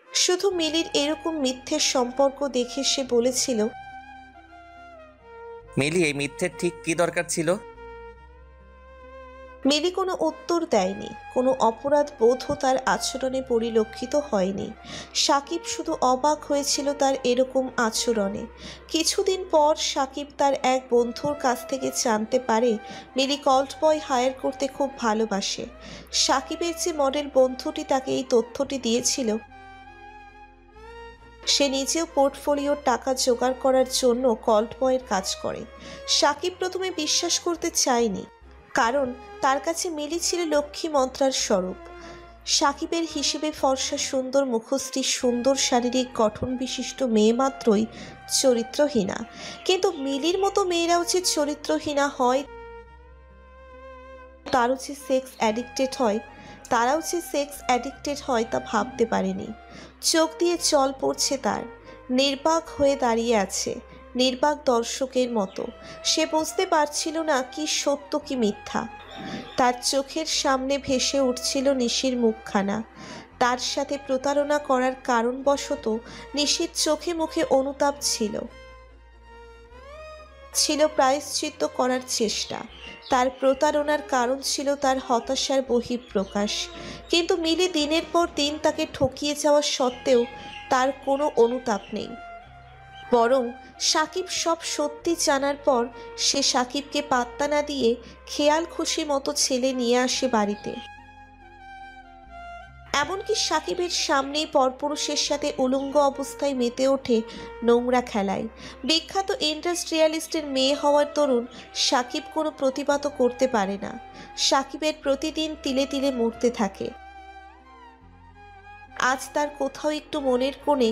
শুধু মিলির এরকম মিথ্যে সম্পর্ক দেখে সে বলেছিল, মিলি এই মিথ্যের ঠিক কি দরকার ছিল? মিলি কোনো উত্তর দেয়নি। কোনো অপরাধ বোধও তার আচরণে পরিলক্ষিত হয়নি। সাকিব শুধু অবাক হয়েছিল তার এরকম আচরণে। কিছুদিন পর সাকিব তার এক বন্ধুর কাছ থেকে জানতে পারে মিলি কল্ট বয় হায়ার করতে খুব ভালোবাসে। সাকিবের যে মডেল বন্ধুটি তাকে এই তথ্যটি দিয়েছিল, সে নিজেও পোর্টফোলিওর টাকা জোগাড় করার জন্য কল্ট বয়ের কাজ করে। সাকিব প্রথমে বিশ্বাস করতে চায়নি, কারণ তার কাছে মিলি ছিল লক্ষ্মী মন্ত্রার স্বরূপ। সাকিবের হিসেবে ফর্সা সুন্দর মুখশ্রী, সুন্দর শারীরিক গঠন বিশিষ্ট মেয়ে মাত্রই চরিত্রহীনা, কিন্তু মিলির মতো মেয়েরাও যে চরিত্রহীনা হয়, তারাও যে সেক্স অ্যাডিক্টেড হয় তা ভাবতে পারেনি। চোখ দিয়ে জল পড়ছে তার। নির্বাক হয়ে দাঁড়িয়ে আছে, নির্বাক দর্শকের মতো। সে বুঝতে পারছিল না কি সত্য কি মিথ্যা। তার চোখের সামনে ভেসে উঠছিল নিশির মুখখানা। তার সাথে প্রতারণা করার কারণবশত নিশির চোখে মুখে অনুতাপ ছিল প্রায়শ্চিত্ত করার চেষ্টা। তার প্রতারণার কারণ ছিল তার হতাশার বহিঃপ্রকাশ। কিন্তু মিলি দিনের পর দিন তাকে ঠকিয়ে যাওয়া সত্ত্বেও তার কোনো অনুতাপ নেই। বরং সাকিব সব সত্যি জানার পর সে সাকিবকে পাত্তা না দিয়ে খেয়াল খুশি মতো ছেলে নিয়ে আসে বাড়িতে। এমনকি সাকিবের সামনেই পরপুরুষের সাথে উলঙ্গ অবস্থায় মেতে ওঠে নোংরা খেলায়। বিখ্যাত ইন্ডাস্ট্রিয়ালিস্টের মেয়ে হওয়ার দরুন সাকিব কোনো প্রতিবাদও করতে পারে না। সাকিবের প্রতিদিন তিলে তিলে মরতে থাকে। আজ তার কোথাও একটু মনের কোণে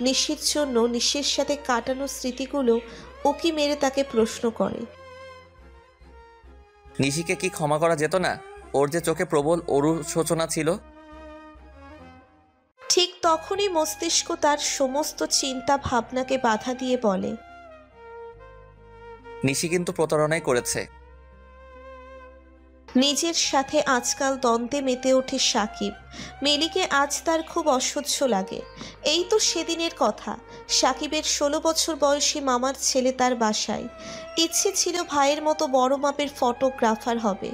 নিশির জন্য, নিশির সাথে কাটানো স্মৃতিগুলো উকি মেরে তাকে প্রশ্ন করে, নিশিকে কি ক্ষমা করা যেত না? ওর যে চোখে প্রবল অনুশোচনা ছিল। ঠিক তখনই মস্তিষ্ক তার সমস্ত চিন্তা ভাবনাকে বাধা দিয়ে বলে, নিশি কিন্তু প্রতারণাই করেছে। নিজের সাথে আজকাল দ্বন্দ্বে মেতে ওঠে সাকিব। মিলিকে আজ তার খুব অসহ্য লাগে। এই তো সেদিনের কথা, সাকিবের 16 বছর বয়সী মামার ছেলে তার বাসায়। ইচ্ছে ছিল ভাইয়ের মতো বড় মাপের ফটোগ্রাফার হবে,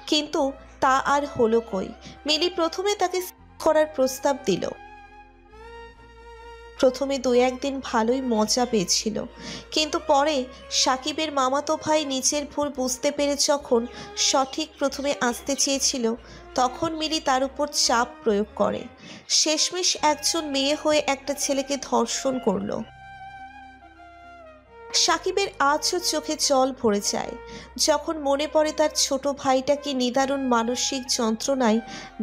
কিন্তু তা আর হলো কই। মিলি প্রথমে তাকে করার প্রস্তাব দিল। প্রথমে 2-1 দিন ভালোই মজা পেয়েছিল, কিন্তু পরে সাকিবের মামাতো ভাই নিজের ভুল বুঝতে পেরে যখন সঠিক প্রথমে আসতে চেয়েছিল, তখন মিলি তার উপর চাপ প্রয়োগ করে। শেষমেশ একজন মেয়ে হয়ে একটা ছেলেকে ধর্ষণ করলো। সাকিবের আজও চোখে জল ভরে যায় যখন মনে পড়ে তার ছোট ভাইটা কি নিদারুণ মানসিক যন্ত্রণায়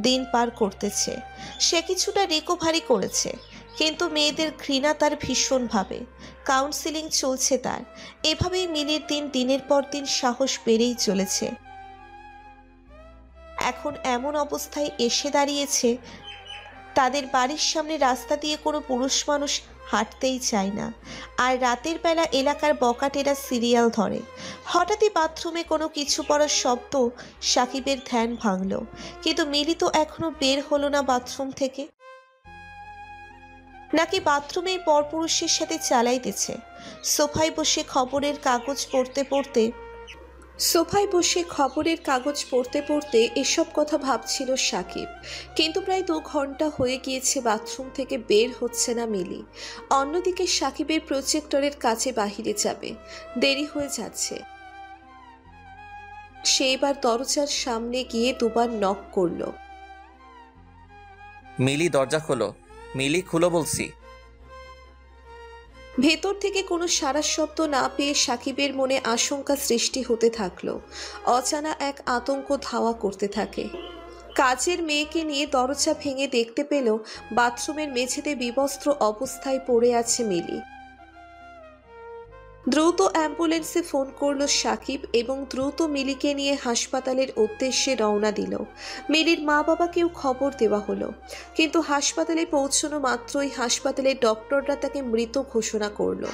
দিন পার করতেছে। সে কিছুটা রিকভারি করেছে, কিন্তু মেয়েদের ঘৃণা তার ভীষণভাবে। কাউন্সিলিং চলছে তার। এভাবেই মিলির দিনের পর দিন সাহস বেড়েই চলেছে। এখন এমন অবস্থায় এসে দাঁড়িয়েছে, তাদের বাড়ির সামনে রাস্তা দিয়ে কোনো পুরুষ মানুষ হাঁটতেই চায় না। আর রাতের বেলা এলাকার বকাটেরা সিরিয়াল ধরে। হঠাৎই বাথরুমে কোনো কিছু পড়ার শব্দ সাকিবের ধ্যান ভাঙল, কিন্তু মিলি তো এখনো বের হলো না বাথরুম থেকে। নাকি বাথরুমেই পরপুরুষের সাথে চালাইতেছে। সোফায় বসে খবরের কাগজ পড়তে পড়তে এসব কথা ভাবছিল সাকিব। কিন্তু প্রায় 2 ঘন্টা হয়ে গিয়েছে বাথরুম থেকে বের হচ্ছে না মিলি। অন্যদিকে সাকিবের প্রজেক্টরের কাছে বাহিরে যাবে, দেরি হয়ে যাচ্ছে। সে এবার দরজার সামনে গিয়ে 2 বার নক করলো। মিলি, দরজা খোলো। মিলি, খুলো বলছি। ভেতর থেকে কোনো সাড়া শব্দ না পেয়ে সাকিবের মনে আশঙ্কা সৃষ্টি হতে থাকলো। অজানা এক আতঙ্ক ধাওয়া করতে থাকে। কাজের মেয়েকে নিয়ে দরজা ভেঙে দেখতে পেল বাথরুমের মেঝেতে বিবস্ত্র অবস্থায় পড়ে আছে মিলি। দ্রুত অ্যাম্বুলেন্সে ফোন করলো সাকিব এবং দ্রুত মিলিকে নিয়ে হাসপাতালের উদ্দেশ্যে রওনা দিল। মিলির মা বাবাকেও খবর দেওয়া হলো, কিন্তু হাসপাতালে পৌঁছানো মাত্রই হাসপাতালের ডক্টররা তাকে মৃত ঘোষণা করলো।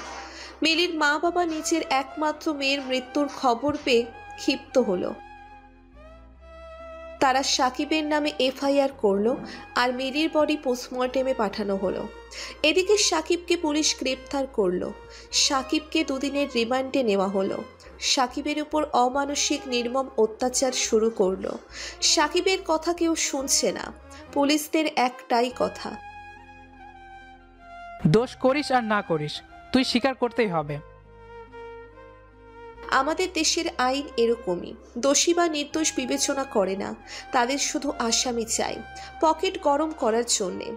মিলির মা বাবা নিজের একমাত্র মেয়ের মৃত্যুর খবর পেয়ে ক্ষিপ্ত হলো। তারা সাকিবের নামে এফআইআর করলো আর মিলির বডি পোস্টমর্টেমে পাঠানো হলো। এদিকে সাকিবকে পুলিশ গ্রেপ্তার করলো। সাকিবকে 2 দিনের রিমান্ডে নেওয়া হলো। সাকিবের উপর অমানসিক নির্মম অত্যাচার শুরু করলো। সাকিবের কথা কেউ শুনছে না। পুলিশদের একটাই কথা, দোষ করিস আর না করিস, তুই স্বীকার করতেই হবে। আমাদের দেশের আইন এরকমই, দোষী বা নির্দোষ বিবেচনা করে না। তাদের শুধু আসামি চাই পকেট গরম করার জন্যে।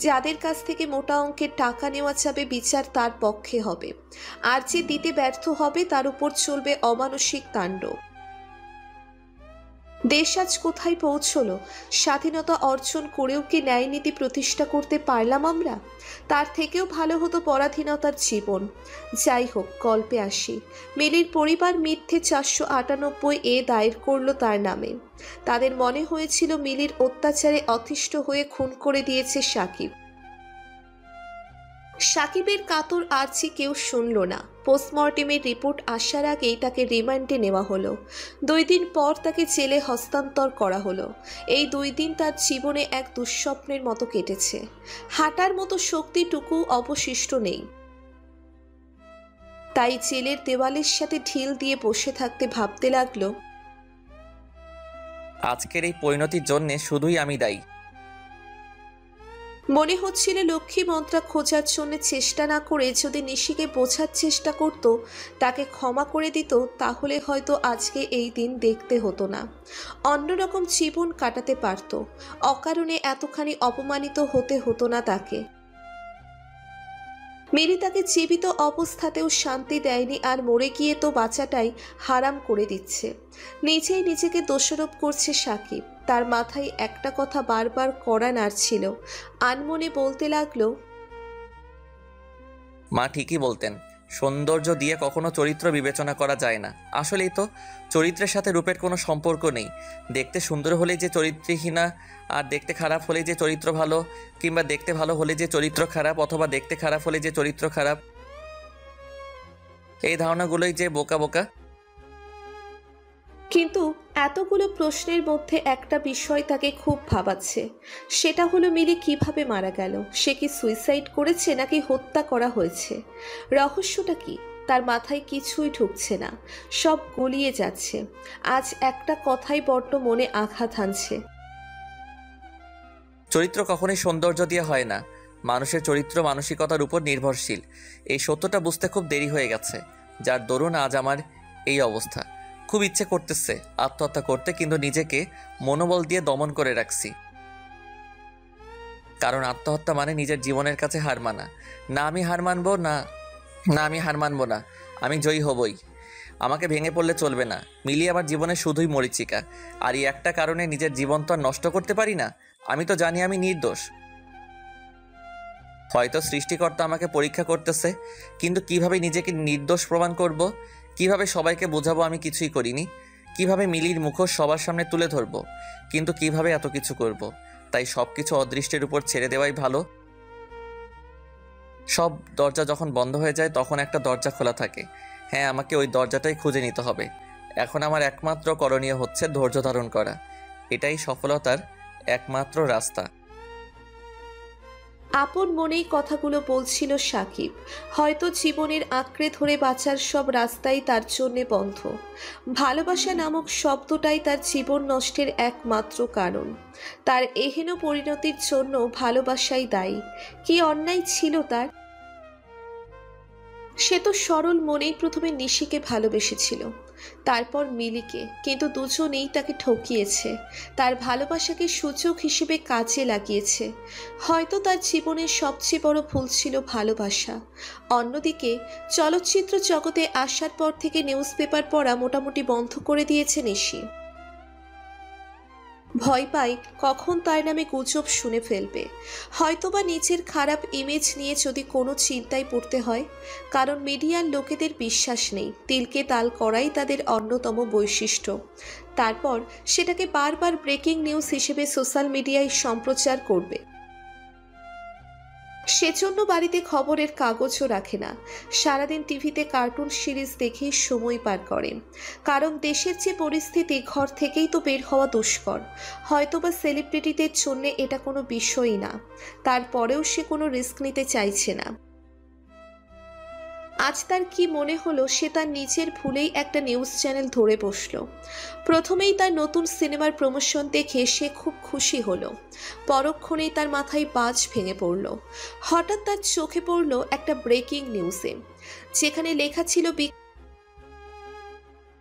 যাদের কাছ থেকে মোটা অঙ্কের টাকা নেওয়া যাবে বিচার তার পক্ষে হবে, আর যে দিতে ব্যর্থ হবে তার উপর চলবে অমানসিক তাণ্ডব। দেশ আজ কোথায় পৌঁছলো? স্বাধীনতা অর্জন করেও কি ন্যায় নীতি প্রতিষ্ঠা করতে পারলাম আমরা? তার থেকেও ভালো হতো পরাধীনতার জীবন। যাই হোক, গল্পে আসি। মিলির পরিবার মিথ্যে 498 দায়ের করলো তার নামে। তাদের মনে হয়েছিল মিলির অত্যাচারে অতিষ্ঠ হয়ে খুন করে দিয়েছে সাকিব। সাকিবের কাতর আর্জি কেউ শুনল না। পোস্টমর্টেমের রিপোর্ট আসার আগেই তাকে রিমান্ডে নেওয়া হলো। 2 দিন পর তাকে জেলে হস্তান্তর করা হলো। এই 2 দিন তার জীবনে এক দুঃস্বপ্নের মতো কেটেছে। হাঁটার মতো শক্তিটুকু অবশিষ্ট নেই। তাই জেলের দেওয়ালের সাথে ঢিল দিয়ে বসে থাকতে ভাবতে লাগলো, আজকের এই পরিণতির জন্যে শুধুই আমি দায়ী। মনে হচ্ছিল লক্ষ্মী মন্ত্রা খোঁজার জন্য চেষ্টা না করে যদি নিশিকে বোঝার চেষ্টা করত, তাকে ক্ষমা করে দিত, তাহলে হয়তো আজকে এই দিন দেখতে হতো না। অন্যরকম জীবন কাটাতে পারত। অকারণে এতখানি অপমানিত হতে হতো না তাকে। মিলি তাকে জীবিত অবস্থাতেও শান্তি দেয়নি, আর মরে গিয়ে তো বাঁচাটাই হারাম করে দিচ্ছে। নিজেই নিজেকে দোষারোপ করছে সাকিব। তার মাথায় একটা কথা বারবার কড়া নাড়ছিল। আনমনে বলতে লাগলো, মা ঠিকই বলতেন, সৌন্দর্য দিয়ে কখনো চরিত্র বিবেচনা করা যায় না। আসলেই তো, চরিত্রের সাথে রূপের কোনো সম্পর্ক নেই। দেখতে সুন্দর হলে যে চরিত্রহীনা, আর দেখতে খারাপ হলে যে চরিত্র ভালো, কিংবা দেখতে ভালো হলে যে চরিত্র খারাপ, অথবা দেখতে খারাপ হলে যে চরিত্র খারাপ, এই ধারণাগুলোই যে বোকা বোকা। কিন্তু এতগুলো প্রশ্নের মধ্যে একটা বিষয় তাকে খুব ভাবাচ্ছে। সেটা হলো মিলি কিভাবে মারা গেল। সে কি সুইসাইড করেছে নাকি হত্যা করা হয়েছে? রহস্যটা কি? তার মাথায় কিছুই ঢুকছে না। সব গুলিয়ে যাচ্ছে। আজ একটা কথাই বড্ড মনে আঘাত হানছে। চরিত্র কখনোই সৌন্দর্য দিয়ে হয় না। মানুষের চরিত্র মানসিকতার উপর নির্ভরশীল। এই সত্যটা বুঝতে খুব দেরি হয়ে গেছে, যার দরুন আজ আমার এই অবস্থা। খুব ইচ্ছে করতেছে আত্মহত্যা করতে, কিন্তু নিজেকে মনোবল দিয়ে দমন করে রাখছি। কারণ আত্মহত্যা মানে নিজের জীবনের কাছে হার মানা। না আমি হার মানবো না, আমি জয়ী হবই। আমাকে ভেঙে পড়লে চলবে না। মিলি আমার জীবনে শুধুই মরীচিকা, আর এই একটা কারণে নিজের জীবন তো আর নষ্ট করতে পারি না। আমি তো জানি আমি নির্দোষ। হয়তো সৃষ্টিকর্তা আমাকে পরীক্ষা করতেছে, কিন্তু কিভাবে নিজেকে নির্দোষ প্রমাণ করব? কিভাবে সবাইকে বোঝাবো আমি কিছুই করিনি? কিভাবে মিলির মুখোশ সবার সামনে তুলে ধরবো? কিন্তু কিভাবে এত কিছু করব? তাই সব কিছু অদৃষ্টের উপর ছেড়ে দেওয়াই ভালো। সব দরজা যখন বন্ধ হয়ে যায় তখন একটা দরজা খোলা থাকে। হ্যাঁ, আমাকে ওই দরজাটাই খুঁজে নিতে হবে। এখন আমার একমাত্র করণীয় হচ্ছে ধৈর্য ধারণ করা। এটাই সফলতার একমাত্র রাস্তা। আপন মনেই কথাগুলো বলছিল সাকিব। হয়তো জীবনের আঁকড়ে ধরে বাঁচার সব রাস্তাই তার জন্যে বন্ধ। ভালোবাসা নামক শব্দটাই তার জীবন নষ্টের একমাত্র কারণ। তার এহেন পরিণতির জন্য ভালোবাসাই দায়ী। কি অন্যায় ছিল তার? সে তো সরল মনেই প্রথমে নিশিকে ভালোবেসেছিল, তারপর মিলিকে, কিন্তু দুজনেই তাকে ঠকিয়েছে। তার ভালোবাসাকে সূচক হিসেবে কাজে লাগিয়েছে। হয়তো তার জীবনের সবচেয়ে বড় ভুল ছিল ভালোবাসা। অন্যদিকে চলচ্চিত্র জগতে আসার পর থেকে নিউজ পেপার পড়া মোটামুটি বন্ধ করে দিয়েছে নিশি। ভয় পায় কখন তার নামে গুজব শুনে ফেলবে, হয়তোবা নিজের খারাপ ইমেজ নিয়ে যদি কোনো চিন্তায় পড়তে হয়। কারণ মিডিয়ার লোকেদের বিশ্বাস নেই, তিলকে তাল করাই তাদের অন্যতম বৈশিষ্ট্য। তারপর সেটাকে বারবার ব্রেকিং নিউজ হিসেবে সোশ্যাল মিডিয়ায় সম্প্রচার করবে। সেজন্য বাড়িতে খবরের কাগজও রাখে না, সারাদিন টিভিতে কার্টুন সিরিজ দেখেই সময় পার করে। কারণ দেশের যে পরিস্থিতি, ঘর থেকেই তো বের হওয়া দুষ্কর। হয়তোবা সেলিব্রিটিদের জন্য এটা কোনো বিষয়ই না, তারপরেও সে কোনো রিস্ক নিতে চাইছে না। আজ তার কি মনে হলো, সে তার নিজের ভুলেই একটা নিউজ চ্যানেল ধরে বসলো। প্রথমেই তার নতুন সিনেমার প্রমোশন দেখে সে খুব খুশি হলো, পরক্ষণেই তার মাথায় বাজ ভেঙে পড়ল। হঠাৎ তার চোখে পড়ল একটা ব্রেকিং নিউজে, যেখানে লেখা ছিল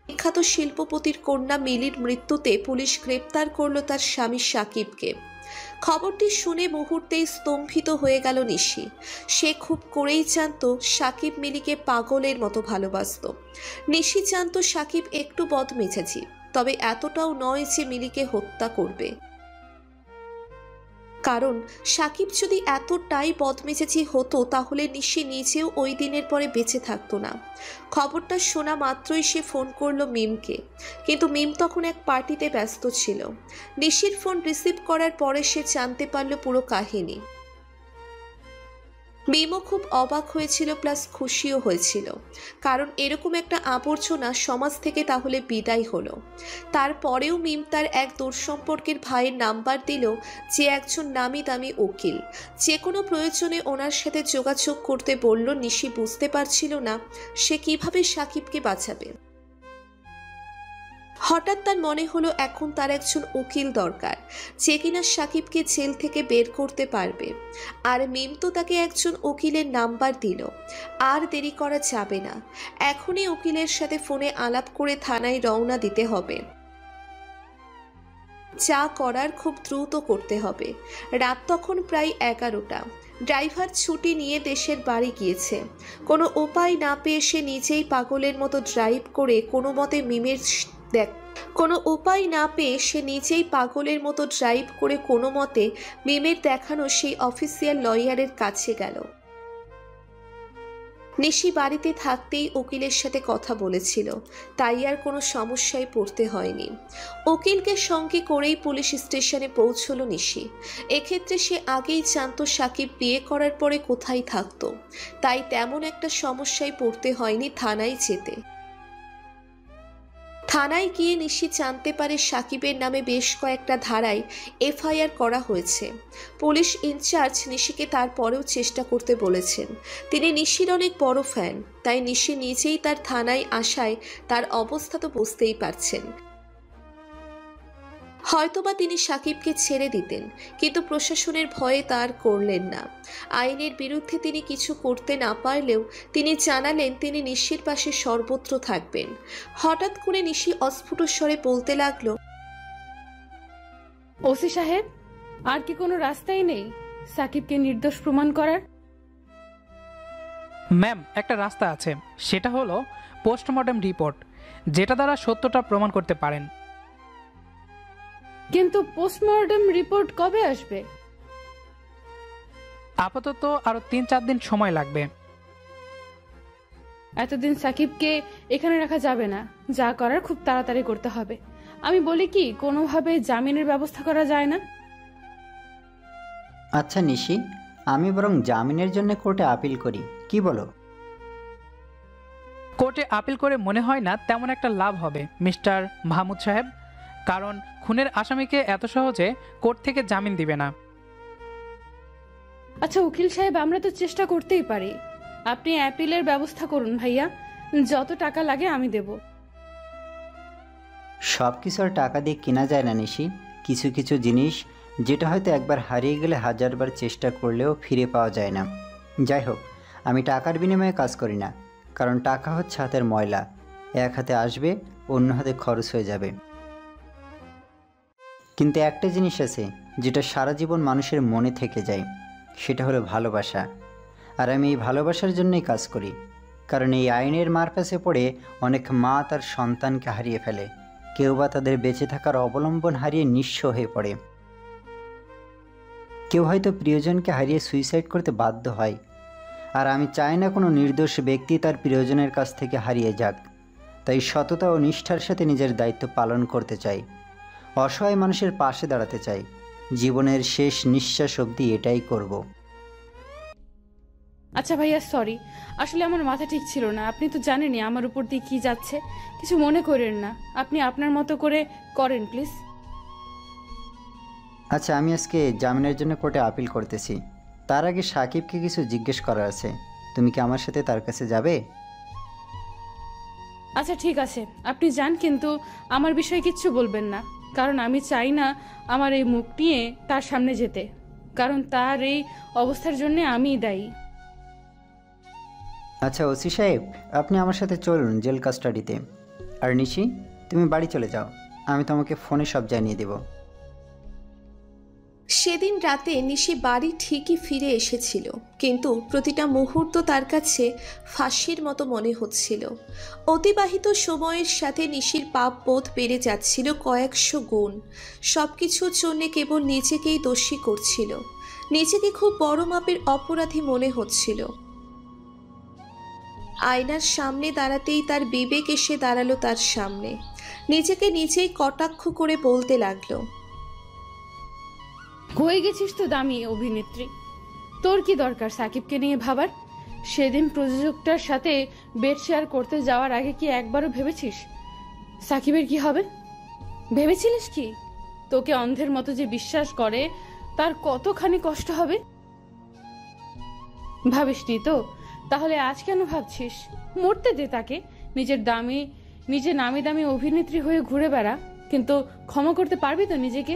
বিখ্যাত শিল্পপতির কন্যা মিলির মৃত্যুতে পুলিশ গ্রেপ্তার করল তার স্বামী সাকিবকে। খবরটি শুনে মুহূর্তেই স্তম্ভিত হয়ে গেল নিশি। সে খুব করেই জানতো সাকিব মিলিকে পাগলের মতো ভালোবাসত। নিশি জানতো সাকিব একটু বদমেজাজি, তবে এতটাও নয় যে মিলিকে হত্যা করবে। কারণ সাকিব যদি এতটাই বদমেজাজি হতো তাহলে নিশি নিজেও ওই দিনের পরে বেঁচে থাকতো না। খবরটা শোনা মাত্রই সে ফোন করলো মিমকে, কিন্তু মিম তখন এক পার্টিতে ব্যস্ত ছিল। নিশির ফোন রিসিভ করার পরে সে জানতে পারল পুরো কাহিনী। মিমও খুব অবাক হয়েছিল, প্লাস খুশিও হয়েছিল। কারণ এরকম একটা আবর্জনা সমাজ থেকে তাহলে বিদায় হলো। তারপরেও মিম তার এক দূরসম্পর্কের ভাইয়ের নাম্বার দিল, যে একজন নামি দামি উকিল। যে কোনো প্রয়োজনে ওনার সাথে যোগাযোগ করতে বলল। নিশি বুঝতে পারছিল না সে কিভাবে সাকিবকে বাঁচাবে। হঠাৎ তার মনে হলো এখন তার একজন উকিল দরকার, যে কিনা সাকিবকে জেল থেকে বের করতে পারবে। আর মিম তো তাকে একজন উকিলের নাম্বার দিল। আর দেরি করা যাবে না, এখনই উকিলের সাথে ফোনে আলাপ করে থানায় রওনা দিতে হবে। যা করার খুব দ্রুত করতে হবে। রাত তখন প্রায় 11টা। ড্রাইভার ছুটি নিয়ে দেশের বাড়ি গিয়েছে। কোনো উপায় না পেয়ে সে নিজেই পাগলের মতো ড্রাইভ করে কোনো মতে মিমের দেখানো সেই অফিসিয়াল লয়ারের কাছে গেল। নিশি বাড়িতে থাকতেই উকিলের সাথে কথা বলেছিল, তাই আর কোনো সমস্যায় পড়তে হয়নি। উকিলকে সঙ্গে করেই পুলিশ স্টেশনে পৌঁছলো নিশি। এক্ষেত্রে সে আগেই জানতো সাকিব বিয়ে করার পরে কোথায় থাকতো, তাই তেমন একটা সমস্যায় পড়তে হয়নি থানায় যেতে। থানায় গিয়ে নিশি জানতে পারে সাকিবের নামে বেশ কয়েকটা ধারায় এফআইআর করা হয়েছে। পুলিশ ইনচার্জ নিশিকে তারপরেও চেষ্টা করতে বলেছেন। তিনি নিশির অনেক বড় ফ্যান, তাই নিশি নিজেই তার থানায় আসায় তার অবস্থা তো বুঝতেই পারছেন। হয়তোবা তিনি সাকিবকে ছেড়ে দিতেন, কিন্তু প্রশাসনের ভয়ে তার করলেন না। আইনের বিরুদ্ধে তিনি কিছু করতে না পারলেও তিনি জানালেন তিনি নিশির পাশে সর্বত্র থাকবেন। হঠাৎ করে নিশি অস্ফুট স্বরে বলতে লাগলো, ওসি সাহেব, আর কি কোনো রাস্তাই নেই সাকিবকে নির্দোষ প্রমাণ করার? ম্যাম, একটা রাস্তা আছে, সেটা হলো পোস্টমর্টেম রিপোর্ট, যেটা দ্বারা সত্যটা প্রমাণ করতে পারেন। কিন্তু পোস্টমর্টম রিপোর্ট কবে আসবে? আপাতত আরো 3-4 দিন সময় লাগবে। এতদিন সাকিবকে এখানে রাখা যাবে না, যা করার খুব তাড়াতাড়ি করতে হবে। আমি বলি কি, কোনোভাবে জামিনের ব্যবস্থা করা যায় না? আচ্ছা নিশি, আমি বরং জামিনের জন্য কোর্টে আপিল করি, কি বলো? কোর্টে আপিল করে মনে হয় না তেমন একটা লাভ হবে মিস্টার মাহমুদ সাহেব, কারণ খুনের আসামিকে এত সহজে কোর্ট থেকে জামিন দিবে না। আচ্ছা উকিল সাহেব, আমরা তো চেষ্টা করতেই পারি। আপনি অ্যাপিলের ব্যবস্থা করুন ভাইয়া, যত টাকা লাগে আমি দেব। সব কিছু আর টাকা দিয়ে কেনা যায় না নিশি। কিছু কিছু জিনিস যেটা হয়তো একবার হারিয়ে গেলে হাজারবার চেষ্টা করলেও ফিরে পাওয়া যায় না। যাই হোক, আমি টাকার বিনিময়ে কাজ করি না, কারণ টাকা হচ্ছে হাতের ময়লা, এক হাতে আসবে অন্য হাতে খরচ হয়ে যাবে। কিন্তু একটা জিনিস আছে যেটা সারা জীবন মানুষের মনে থেকে যায়, সেটা হলো ভালোবাসা। আর আমি এই ভালোবাসার জন্যই কাজ করি, কারণ এই আইনের মারপ্যাচে পড়ে অনেক মা তার সন্তানকে হারিয়ে ফেলে, কেউ বা তাদের বেঁচে থাকার অবলম্বন হারিয়ে নিঃস্ব হয়ে পড়ে, কেউ হয়তো প্রিয়জনকে হারিয়ে সুইসাইড করতে বাধ্য হয়। আর আমি চাই না কোনো নির্দোষ ব্যক্তি তার প্রিয়জনের কাছ থেকে হারিয়ে যাক। তাই সততা ও নিষ্ঠার সাথে নিজের দায়িত্ব পালন করতে চাই, অসহায় মানুষের পাশে দাঁড়াতে চাই। জীবনের শেষ নিঃশ্বাস অবধি এটাই করব। আচ্ছা ভাইয়া, সরি, আসলে আমার মাথা ঠিক ছিল না। আপনি তো জানেনই আমার উপর দিয়ে কি যাচ্ছে। কিছু মনে করেন না, আপনি আপনার মতো করে করেন প্লিজ। আচ্ছা, আমি আজকে জামিনের জন্য কোর্টে আপিল করতেছি। তার আগে সাকিবকে কিছু জিজ্ঞেস করার আছে। তুমি কি আমার সাথে তার কাছে যাবে? আচ্ছা ঠিক আছে, আপনি যান, কিন্তু আমার বিষয়ে কিচ্ছু বলবেন না, কারণ আমি চাই না আমার এই মুখ নিয়ে তার সামনে যেতে, কারণ তার এই অবস্থার জন্য আমিই দায়ী। আচ্ছা ওসি সাহেব, আপনি আমার সাথে চলুন জেল কাস্টাডিতে। আর নিশি, তুমি বাড়ি চলে যাও, আমি তোমাকে ফোনে সব জানিয়ে দেব। সেদিন রাতে নিশি বাড়ি ঠিকই ফিরে এসেছিল, কিন্তু প্রতিটা মুহূর্ত তার কাছে ফাঁসির মতো মনে হচ্ছিল। অতিবাহিত সময়ের সাথে নিশির পাপ বোধ বেড়ে যাচ্ছিল কয়েকশো গুণ। সব কিছুর জন্য কেবল নিজেকেই দোষী করছিল, নিজেকে খুব বড় মাপের অপরাধী মনে হচ্ছিল। আয়নার সামনে দাঁড়াতেই তার বিবেক এসে দাঁড়ালো তার সামনে। নিজেকে নিজেই কটাক্ষ করে বলতে লাগলো, হয়ে গেছিস তো দামি অভিনেত্রী, তোর কি দরকার সাকিবকে নিয়ে ভাবার? সেদিন প্রযোজকটার সাথে বেড শেয়ার করতে যাওয়ার আগে কি একবারও ভেবেছিস সাকিবের কি হবে? ভেবেছিলিস কি তোকে অন্ধের মতো যে বিশ্বাস করে তার কতখানি কষ্ট হবে? ভাবিসনি তো? তাহলে আজ কেন ভাবছিস? মরতে দে তাকে। নিজে নামি দামি অভিনেত্রী হয়ে ঘুরে বেড়া, কিন্তু ক্ষমা করতে পারবি তো নিজেকে?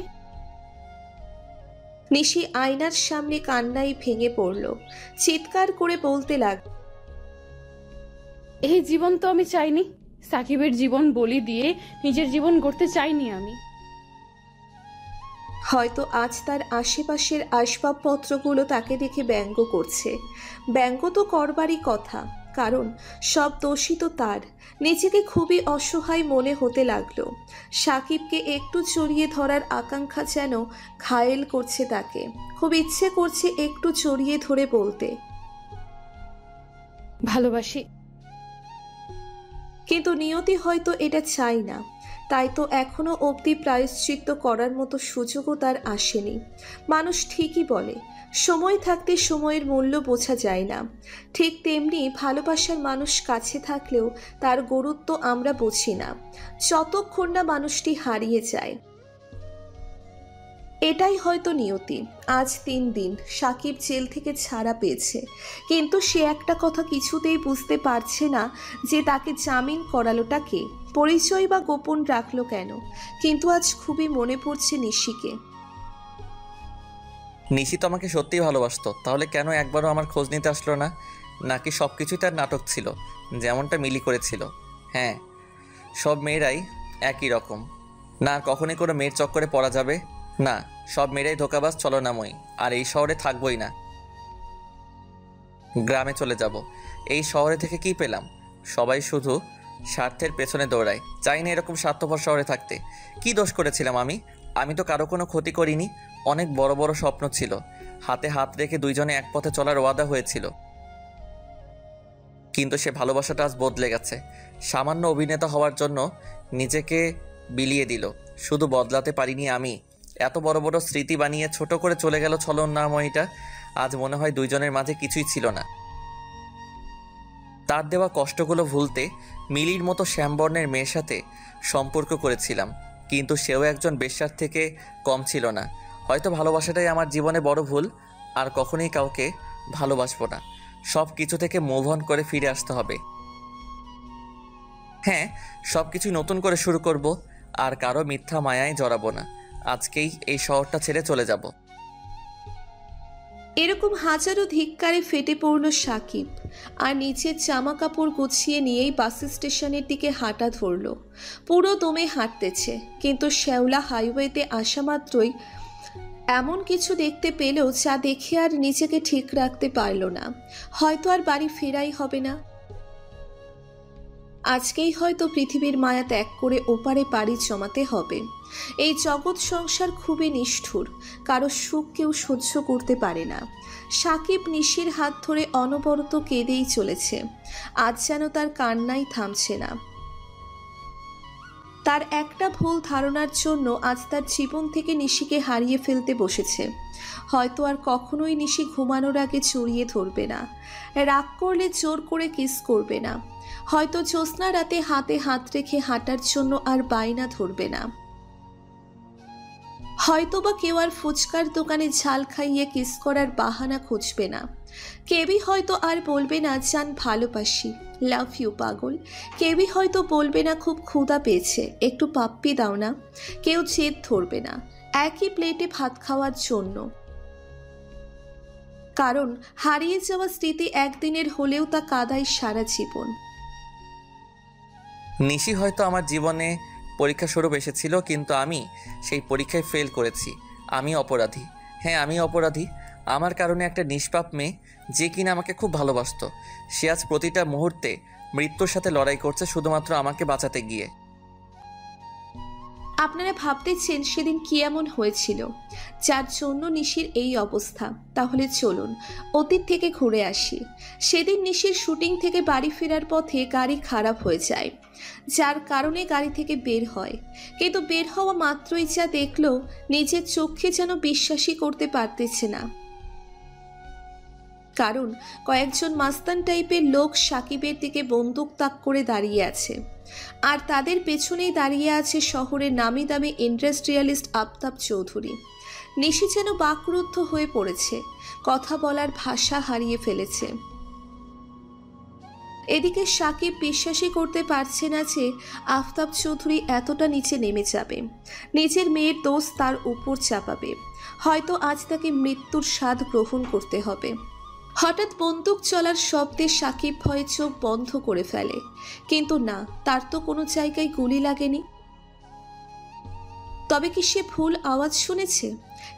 নিশি আয়নার সামনে কান্নায় ভেঙে পড়ল, চিৎকার করে বলতে লাগল, এই জীবন তো আমি চাইনি। সাকিবের জীবন বলি দিয়ে নিজের জীবন গড়তে চাইনি আমি। হয়তো আজ তার আশেপাশের আসবাবপত্রগুলো তাকে দেখে ব্যঙ্গ করছে। ব্যঙ্গ তো করবারই কথা, কারণ সব দোষী তো তার। নিজেকে খুবই অসহায় মনে হতে লাগলো। সাকিবকে একটু জড়িয়ে ধরার আকাঙ্ক্ষা যেন ঘায়েল করছে তাকে। খুব ইচ্ছে করছে একটু জড়িয়ে ধরে বলতে, ভালোবাসি। কিন্তু নিয়তি হয়তো এটা চাই না, তাই তো এখনো অবধি প্রায়শ্চিত্ত করার মতো সুযোগও তার আসেনি। মানুষ ঠিকই বলে, সময় থাকতে সময়ের মূল্য বোঝা যায় না। ঠিক তেমনি ভালোবাসার মানুষ কাছে থাকলেও তার গুরুত্ব আমরা বুঝি না, যতক্ষণ না মানুষটি হারিয়ে যায়। এটাই হয়তো নিয়তি। আজ 3 দিন সাকিব জেল থেকে ছাড়া পেয়েছে, কিন্তু সে একটা কথা কিছুতেই বুঝতে পারছে না যে তাকে জামিন করালোটা কে, পরিচয় বা গোপন রাখলো কেন। কিন্তু আজ খুবই মনে পড়ছে নিশিকে। নিশি তো আমাকে সত্যিই ভালোবাসতো, তাহলে কেন একবারও আমার খোঁজ নিতে আসলো না? নাকি সব কিছুই তার নাটক ছিল, যেমনটা মিলি করেছিল? হ্যাঁ, সব মেয়েরাই একই রকম। না, কখনই কোনো মেয়ের চক্করে পড়া যাবে না। সব মেয়েরাই ধোঁকাবাজ, ছলনাময়ী। আর এই শহরে থাকবোই না, গ্রামে চলে যাব। এই শহরে থেকে কি পেলাম? সবাই শুধু স্বার্থের পেছনে দৌড়ায়। চাই না এরকম স্বার্থপর শহরে থাকতে। কি দোষ করেছিলাম আমি? আমি তো কারো কোনো ক্ষতি করিনি। অনেক বড় বড় স্বপ্ন ছিল, হাতে হাত রেখে দুইজনে এক পথে চলার ওয়াদা হয়েছিল, কিন্তু সে ভালোবাসাটা আজ বদলে গেছে। সামান্য অভিনেতা হওয়ার জন্য নিজেকে বিলিয়ে দিল। শুধু বদলাতে পারিনি আমি, এত বড় বড় স্মৃতি বানিয়ে ছোট করে চলে গেল ছলনাময়ীটা। আজ মনে হয় দুইজনের মাঝে কিছুই ছিল না। তার দেওয়া কষ্টগুলো ভুলতে মিলির মতো শ্যামবর্ণের মেয়ের সাথে সম্পর্ক করেছিলাম, কিন্তু সেও একজন বেশ্যার থেকে কম ছিল না। হয়তো ভালোবাসাটাই আমার জীবনে বড় ভুল। আর কখনোই কাউকে ভালোবাসবো না। সব কিছু থেকে মুভ অন করে ফিরে আসতে হবে। হ্যাঁ, সব কিছুই নতুন করে শুরু করব। আর কারো মিথ্যা মায়ায় জড়াবো না। আজকেই এই শহরটা ছেড়ে চলে যাব। এরকম হাজারো ধিক্কারে ফেটে পড়ল সাকিব, আর নিচের জামা কাপড় গুছিয়ে নিয়েই বাস স্টেশনের দিকে হাঁটা ধরল। পুরো দমে হাঁটতেছে, কিন্তু শ্যাওলা হাইওয়েতে আসা মাত্রই এমন কিছু দেখতে পেলেও যা দেখে আর নিজেকে ঠিক রাখতে পারল না। হয়তো আর বাড়ি ফেরাই হবে না। আজকেই হয়তো পৃথিবীর মায়া ত্যাগ করে ওপারে পাড়ি জমাতে হবে। এই জগৎ সংসার খুবই নিষ্ঠুর, কারো সুখ কেউ সহ্য করতে পারে না। সাকিব নিশির হাত ধরে অনবরত কেঁদেই চলেছে। আজ যেন তার কান্নাই থামছে না। তার একটা ভুল ধারণার জন্য আজ তার জীবন থেকে নিশিকে হারিয়ে ফেলতে বসেছে। হয়তো আর কখনোই নিশি ঘুমানোর আগে জড়িয়ে ধরবে না, রাগ করলে জোর করে কিস করবে না, হয়তো জ্যোৎস্না রাতে হাতে হাত রেখে হাঁটার জন্য আর বায়না ধরবে না, হয়তোবা কেউ আর ফুচকার দোকানে ঝাল খাইয়ে কিস করার বাহানা খুঁজবে না। কেউই হয়তো আর বলবে না জান ভালোবাসি, লাভ ইউ পাগল। কেউই হয়তো বলবে না খুব ক্ষুধা পেয়েছে, একটু পাপ্পি দাও না। কেউ জেদ ধরবে না একই প্লেটে ভাত খাওয়ার জন্য, কারণ হারিয়ে যাওয়া স্মৃতি একদিনের হলেও তা কাদায় সারা জীবন। নিশি হয়তো আমার জীবনে পরীক্ষা স্বরূপ এসেছিল, কিন্তু আমি সেই পরীক্ষায় ফেল করেছি। আমি অপরাধী। হ্যাঁ, আমি অপরাধী। আমার কারণে একটা নিষ্পাপ মেয়ে, যে কিনা আমাকে খুব ভালোবাসতো, সে আজ প্রতিটা মুহূর্তে মৃত্যুর সাথে লড়াই করছে শুধুমাত্র আমাকে বাঁচাতে গিয়ে। আপনারা ভাবতেছেন সেদিন কি এমন হয়েছিল যার জন্য নিশির এই অবস্থা? তাহলে চলুন অতীত থেকে ঘুরে আসি। সেদিন নিশির শুটিং থেকে বাড়ি ফেরার পথে গাড়ি খারাপ হয়ে যায়, যার কারণে গাড়ি থেকে বের হয়। কিন্তু বের হওয়া মাত্রই যা দেখলো, নিজের চোখে যেন বিশ্বাসই করতে পারতেছে না। কারণ কয়েকজন মাস্তান টাইপের লোক সাকিবের দিকে বন্দুক তাক করে দাঁড়িয়ে আছে, আর তাদের পেছনেই দাঁড়িয়ে আছে শহরের নামি দামি ইন্ডাস্ট্রিয়ালিস্ট আফতাব চৌধুরী। নিশি যেন বাকরুদ্ধ হয়ে পড়েছে, কথা বলার ভাষা হারিয়ে ফেলেছে। এদিকে সাকিব বিশ্বাসই করতে পারছে না যে আফতাব চৌধুরী এতটা নিচে নেমে যাবে, নিজের মেয়ের দোষ তার উপর চাপাবে। হয়তো আজ তাকে মৃত্যুর স্বাদ গ্রহণ করতে হবে। হঠাৎ বন্দুক চলার শব্দে সাকিব ভয়ে চোখ বন্ধ করে ফেলে, কিন্তু না, তার তো কোনো জায়গায় গুলি লাগেনি। তবে কি সে ভুল আওয়াজ শুনেছে?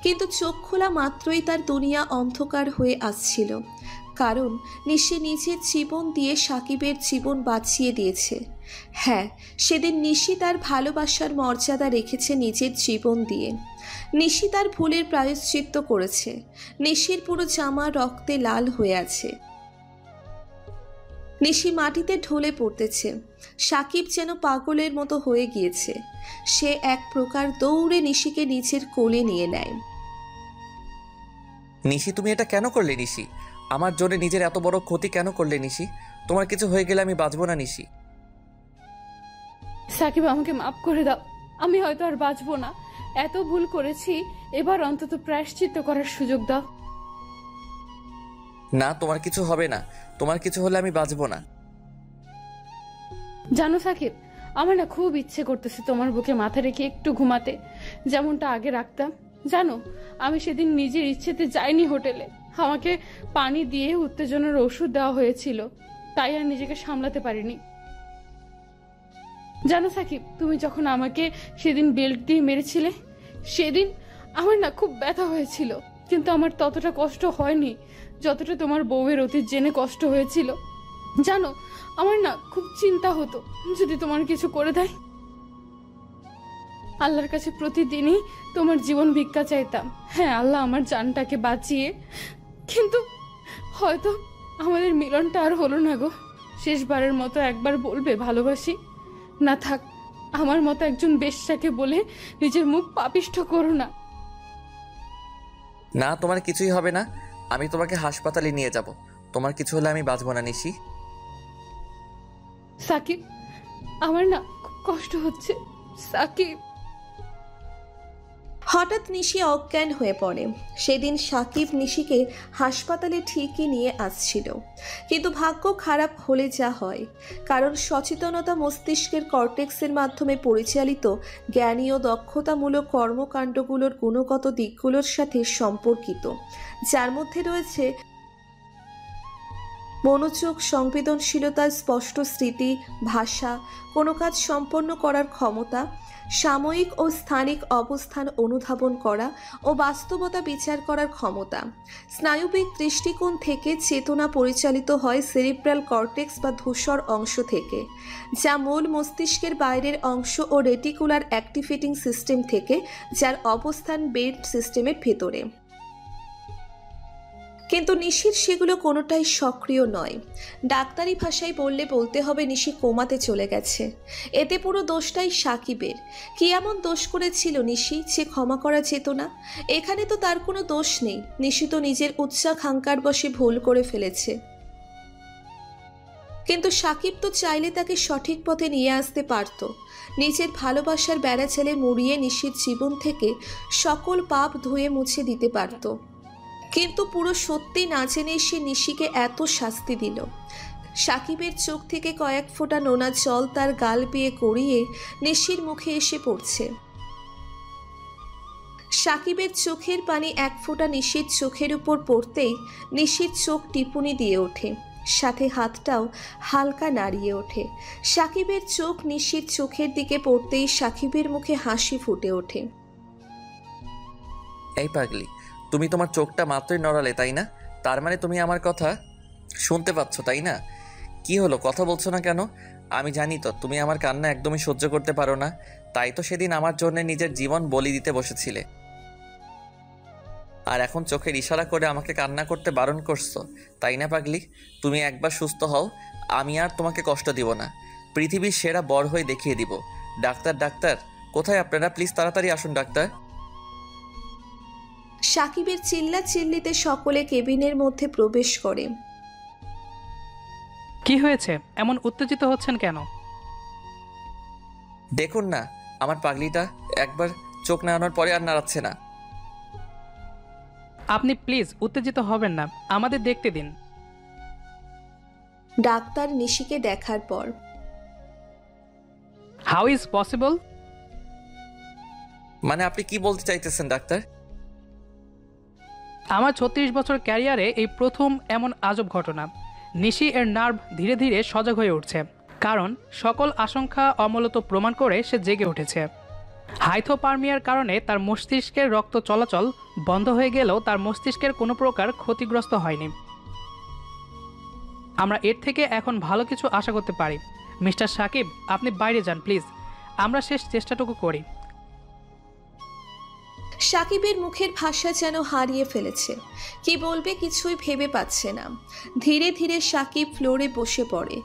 কিন্তু চোখ খোলা মাত্রই তার দুনিয়া অন্ধকার হয়ে আসছিল, কারণ নিশি নিজের জীবন দিয়ে সাকিবের জীবন বাঁচিয়ে দিয়েছে। হ্যাঁ, সেদিন নিশি তার ভালোবাসার মর্যাদা রেখেছে নিজের জীবন দিয়ে। নিশি তার ভুলের প্রায়শ্চিত্ত করেছে। নিশির পুরো জামা রক্তে লাল হয়ে আছে। নিশি মাটিতে ঢলে পড়তেছে। সাকিব যেন পাগলের মতো হয়ে গিয়েছে। সে এক প্রকার দৌড়ে নিশিকে নিচের কোলে নিয়ে নেয়। নিশি, তুমি এটা কেন করলে? নিশি, আমার জন্য নিজের এত বড় ক্ষতি কেন করলে? নিশি, তোমার কিছু হয়ে গেলে আমি বাঁচবো না। নিশি, সাকিব, আমাকে মাফ করে দাও। আমি হয়তো আর বাঁচবো না। এত ভুল করেছি, এবার অন্তত প্রায়শ্চিত্ত করার সুযোগ দাও। না, তোমার কিছু হবে না। তোমার কিছু হলে আমি বাঁচবো না। জানো সাকিব, আমার না খুব ইচ্ছে করতেছে তোমার বুকে মাথা রেখে একটু ঘুমাতে, যেমনটা আগে রাখতাম। জানো, আমি সেদিন নিজের ইচ্ছেতে যাইনি হোটেলে। আমাকে পানি দিয়ে উত্তেজনার ওষুধ দেওয়া হয়েছিল, তাই আর নিজেকে সামলাতে পারিনি। জানো সাকিব, তুমি যখন আমাকে সেদিন বেল্ট দিয়ে মেরেছিলে, সেদিন আমার না খুব ব্যথা হয়েছিল, কিন্তু আমার ততটা কষ্ট হয়নি যতটা তোমার বউয়ের অতীত জেনে কষ্ট হয়েছিল। জানো, আমার না খুব চিন্তা হতো যদি তোমার কিছু করে দেয়। আল্লাহর কাছে প্রতিদিনই তোমার জীবন ভিক্ষা চাইতাম। হ্যাঁ, আল্লাহ আমার জানটাকে বাঁচিয়ে, কিন্তু হয়তো আমাদের মিলনটা আর হলো না গো। শেষবারের মতো একবার বলবে ভালোবাসি? না থাক, আমার মতো একজন বেশ্যাকে বলে নিজের মুখ পাপিষ্ঠ করো না। না, তোমার কিছুই হবে না। আমি তোমাকে হাসপাতালে নিয়ে যাব। তোমার কিছু হলে আমি বাঁচব না নিশি। সাকিব, আমার না খুব কষ্ট হচ্ছে সাকিব। হঠাৎ নিশি অজ্ঞান হয়ে পড়ে। সেদিন সাকিব নিশিকে হাসপাতালে ঠিকই নিয়ে আসছিল, কিন্তু ভাগ্য খারাপ হলে যা হয়। কারণ সচেতনতা মস্তিষ্কের কর্টেক্সের মাধ্যমে পরিচালিত জ্ঞানী ও দক্ষতামূলক কর্মকাণ্ডগুলোর গুণগত দিকগুলোর সাথে সম্পর্কিত, যার মধ্যে রয়েছে মনোযোগ, সংবেদনশীলতা, স্পষ্ট স্মৃতি, ভাষা, কোনো কাজ সম্পন্ন করার ক্ষমতা, সাময়িক ও স্থানিক অবস্থান অনুধাবন করা ও বাস্তবতা বিচার করার ক্ষমতা। স্নায়ুবিক দৃষ্টিকোণ থেকে চেতনা পরিচালিত হয় সেরিব্রাল কর্টেক্স বা ধূসর অংশ থেকে, যা মূল মস্তিষ্কের বাইরের অংশ, ও রেটিকুলার অ্যাক্টিভেটিং সিস্টেম থেকে, যার অবস্থান ব্রেন সিস্টেমের ভেতরে। কিন্তু নিশির সেগুলো কোনোটাই সক্রিয় নয়। ডাক্তারি ভাষায় বলতে হবে নিশি কোমাতে চলে গেছে। এতে পুরো দোষটাই সাকিবের। কি এমন দোষ করেছিল নিশি যে ক্ষমা করা যেত না? এখানে তো তার কোনো দোষ নেই। নিশি তো নিজের উচ্চাকাঙ্ক্ষার বশে ভুল করে ফেলেছে। কিন্তু সাকিব তো চাইলে তাকে সঠিক পথে নিয়ে আসতে পারত। নিজের ভালোবাসার বেড়া ছেলে মুড়িয়ে নিশির জীবন থেকে সকল পাপ ধুয়ে মুছে দিতে পারত। কিন্তু পুরো সত্যি না জেনে সে নিশিকে এত শাস্তি দিল। সাকিবের চোখ থেকে কয়েক ফোঁটা নোনা জল তার গাল বেয়ে গড়িয়ে নিশির মুখে এসে পড়ছে। সাকিবের চোখের পানি এক ফোঁটা নিশির চোখের উপর পড়তেই নিশির চোখ টিপুনি দিয়ে ওঠে, সাথে হাতটাও হালকা নাড়িয়ে ওঠে। সাকিবের চোখ নিশির চোখের দিকে পড়তেই সাকিবের মুখে হাসি ফুটে ওঠে। এই পাগলি, তুমি তোমার চোখটা মাত্রই নড়ালে, তাই না? তার মানে তুমি আমার কথা শুনতে পাচ্ছ, তাই না? কি হলো, কথা বলছো না কেন? আমি জানি তো তুমি আমার কান্না একদমই সহ্য করতে পারো না, তাই তো সেদিন আমার জন্য নিজের জীবন বলি দিতে বসেছিলে। আর এখন চোখের ইশারা করে আমাকে কান্না করতে বারণ করছো, তাই না পাগলি? তুমি একবার সুস্থ হও, আমি আর তোমাকে কষ্ট দিব না। পৃথিবীর সেরা বর হয়ে দেখিয়ে দিব। ডাক্তার, ডাক্তার কোথায় আপনারা? প্লিজ তাড়াতাড়ি আসুন ডাক্তার। সাকিবের চিল্লা চিল্লিতে সকলে কেবিনের মধ্যে প্রবেশ করে। কি হয়েছে? এমন উত্তেজিত হচ্ছেন কেন? দেখুন না, আমার পাগলিটা একবার চোখ নাড়ানোর পরে আর নাড়াচ্ছে না। আপনি প্লিজ উত্তেজিত হবেন না, আমাদের দেখতে দিন। ডাক্তার নিশিকে দেখার পর, হাউ ইজ পসিবল? মানে আপনি কি বলতে চাইতেছেন ডাক্তার? আমার 36 বছর ক্যারিয়ারে এই প্রথম এমন আজব ঘটনা। নিশি এর নার্ভ ধীরে ধীরে সজাগ হয়ে উঠছে, কারণ সকল আশঙ্কা অমূলত প্রমাণ করে সে জেগে উঠেছে। হাইথোপারমিয়ার কারণে তার মস্তিষ্কের রক্ত চলাচল বন্ধ হয়ে গেলেও তার মস্তিষ্কের কোনো প্রকার ক্ষতিগ্রস্ত হয়নি। আমরা এর থেকে এখন ভালো কিছু আশা করতে পারি। মিস্টার সাকিব, আপনি বাইরে যান প্লিজ, আমরা শেষ চেষ্টাটুকু করি। সাকিবের মুখের ভাষা যেন হারিয়ে ফেলেছে। কি বলবে কিছুই ভেবে পাচ্ছে না। ধীরে ধীরে সাকিব ফ্লোরে বসে পড়ে।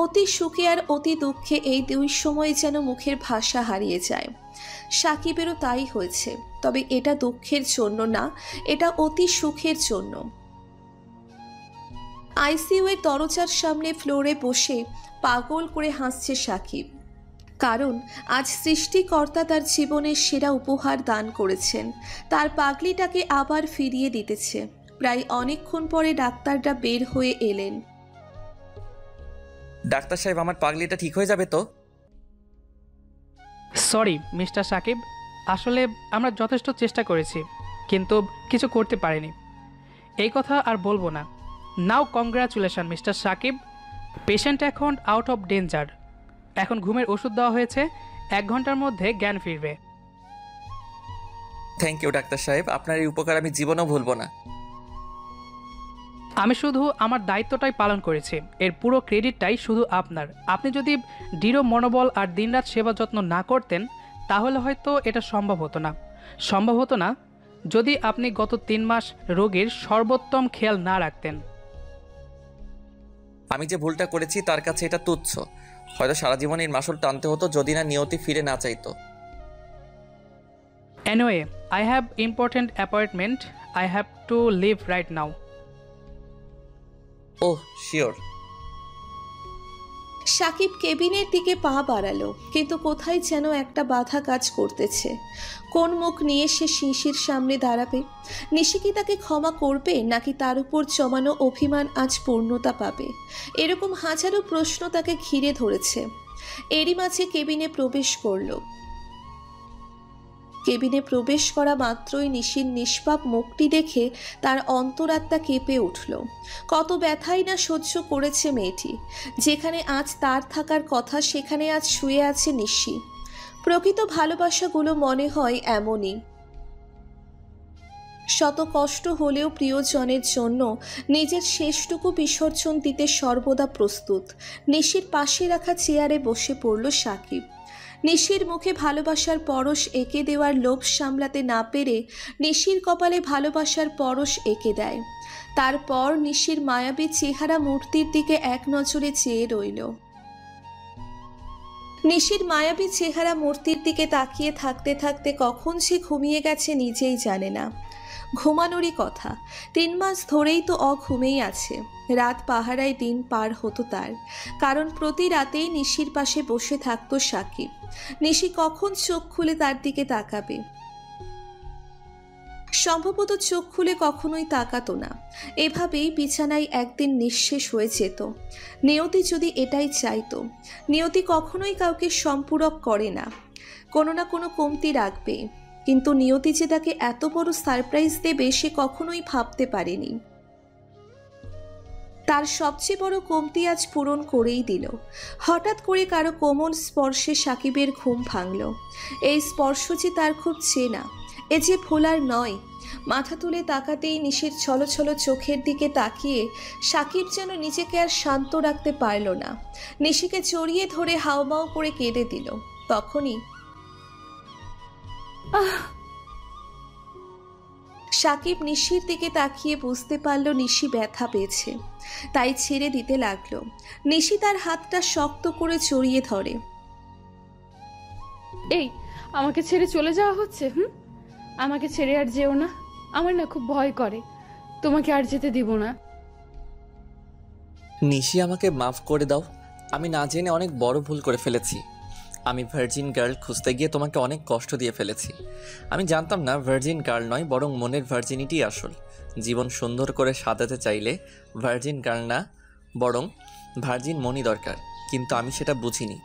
অতি সুখে আর অতি দুঃখে এই দুই সময় যেন মুখের ভাষা হারিয়ে যায়। সাকিবেরও তাই হয়েছে, তবে এটা দুঃখের জন্য না, এটা অতি সুখের জন্য। আইসিইউ এর দরজার সামনে ফ্লোরে বসে পাগল করে হাসছে সাকিব, কারণ আজ সৃষ্টিকর্তা তার জীবনের সেরা উপহার দান করেছেন। তার পাগলিটাকে আবার ফিরিয়ে দিতেছে। প্রায় অনেকক্ষণ পরে ডাক্তাররা বের হয়ে এলেন। ডাক্তার সাহেব, আমার পাগলিটা ঠিক হয়ে যাবে তো? সরি মিস্টার সাকিব, আসলে আমরা যথেষ্ট চেষ্টা করেছি, কিন্তু কিছু করতে পারিনি। এই কথা আর বলবো না। নাও কংগ্রাচুলেশন মিস্টার সাকিব, পেশেন্ট এখন আউট অফ ডেঞ্জার। এখন ঘুমের ওষুধ দেওয়া হয়েছে, 1 ঘন্টার মধ্যে জ্ঞান ফিরবে। থ্যাংক ইউ ডাক্তার সাহেব, আপনার এই উপকার আমি জীবনেও ভুলব না। আমি শুধু আমার দায়িত্বটাই পালন করেছি, এর পুরো ক্রেডিটটাই শুধু আপনার। আপনি যদি দৃঢ় মনোবল আর দিনরাত সেবা যত্ন না করতেন তাহলে হয়তো এটা সম্ভব হতো না যদি আপনি গত 3 মাস রোগীর সর্বোত্তম খেয়াল না রাখতেন। আমি যে ভুলটা করেছি তার কাছে এটা তুচ্ছ। হয়তো সারা জীবন এর মাসুল টানতে হতো যদি না নিয়তি ফিরে না চাইতো। Anyway, I have important appointment. I have to leave right now. Oh sure. Shakib কেবিনের দিকে পা বাড়ালো, কিন্তু কোথায় যেন একটা বাধা কাজ করতেছে। কোন মুখ নিয়ে সে শিশির সামনে দাঁড়াবে? নিশি কি তাকে ক্ষমা করবে, নাকি তার উপর জমানো অভিমান আজ পূর্ণতা পাবে? এরকম হাজারো প্রশ্ন তাকে ঘিরে ধরেছে। এরই মাঝে কেবিনে প্রবেশ করলো। কেবিনে প্রবেশ করা মাত্রই নিশির নিষ্পাপ মুখটি দেখে তার অন্তরাত্মা কেঁপে উঠল। কত ব্যথাই না সহ্য করেছে মেয়েটি। যেখানে আজ তার থাকার কথা সেখানে আজ শুয়ে আছে নিশি। প্রকৃত ভালোবাসাগুলো মনে হয় এমনই, শত কষ্ট হলেও প্রিয়জনের জন্য নিজের শেষটুকু বিসর্জন দিতে সর্বদা প্রস্তুত। নিশির পাশে রাখা চেয়ারে বসে পড়ল সাকিব। নিশির মুখে ভালোবাসার পরশ এঁকে দেওয়ার লোভ সামলাতে না পেরে নিশির কপালে ভালোবাসার পরশ এঁকে দেয়। তারপর নিশির মায়াবী চেহারা মূর্তির দিকে এক নজরে চেয়ে রইল। নিশির মায়াবী চেহারা মূর্তির দিকে তাকিয়ে থাকতে থাকতে কখন সে ঘুমিয়ে গেছে নিজেই জানে না। ঘুমানোরই কথা, 3 মাস ধরেই তো অঘুমেই আছে। রাত পাহারায় দিন পার হতো তার, কারণ প্রতি রাতেই নিশির পাশে বসে থাকতো সাকিব। নিশি কখন চোখ খুলে তার দিকে তাকাবে? সম্ভবত চোখ খুলে কখনোই তাকাতো না। এভাবেই বিছানায় একদিন নিঃশেষ হয়ে যেত। নিয়তি যদি এটাই চাইতো। নিয়তি কখনোই কাউকে সম্পূরক করে না, কোনো না কোনো কমতি রাখবে। কিন্তু নিয়তি যে তাকে এত বড় সারপ্রাইজ দেবে সে কখনোই ভাবতে পারেনি। তার সবচেয়ে বড় কমতি আজ পূরণ করেই দিল। হঠাৎ করে কারো কোমল স্পর্শে সাকিবের ঘুম ভাঙল। এই স্পর্শ যে তার খুব চেনা, এ যে ভোলার নয়। মাথা তুলে তাকাতেই নিশির ছলছল চোখের দিকে তাকিয়ে সাকিব যেন নিজেকে আর শান্ত রাখতে পারল না। নিশিকে জড়িয়ে ধরে হাউমাউ করে কেঁদে দিল। তখনই সাকিব নিশির দিকে তাকিয়ে বুঝতে পারল নিশি ব্যথা পেয়েছে, তাই ছেড়ে দিতে লাগলো। নিশি তার হাতটা শক্ত করে জড়িয়ে ধরে। এই, আমাকে ছেড়ে চলে যাওয়া হচ্ছে? আমাকে ছেড়ে আর যেও না, আমার না খুব ভয় করে। তোমাকে আর যেতে দিব না। নিশি আমাকে মাফ করে দাও। আমি না জেনে অনেক বড় ভুল করে ফেলেছি। আমি ভার্জিন গার্ল খুঁজতে গিয়ে তোমাকে অনেক কষ্ট দিয়ে ফেলেছি। আমি জানতাম না ভার্জিন গার্ল নয়, বরং মনের ভার্জিনিটি আসল। জীবন সুন্দর করে সাজাতে চাইলে ভার্জিন গার্ল না, বরং ভার্জিন মনি দরকার। কিন্তু আমি সেটা বুঝিনি,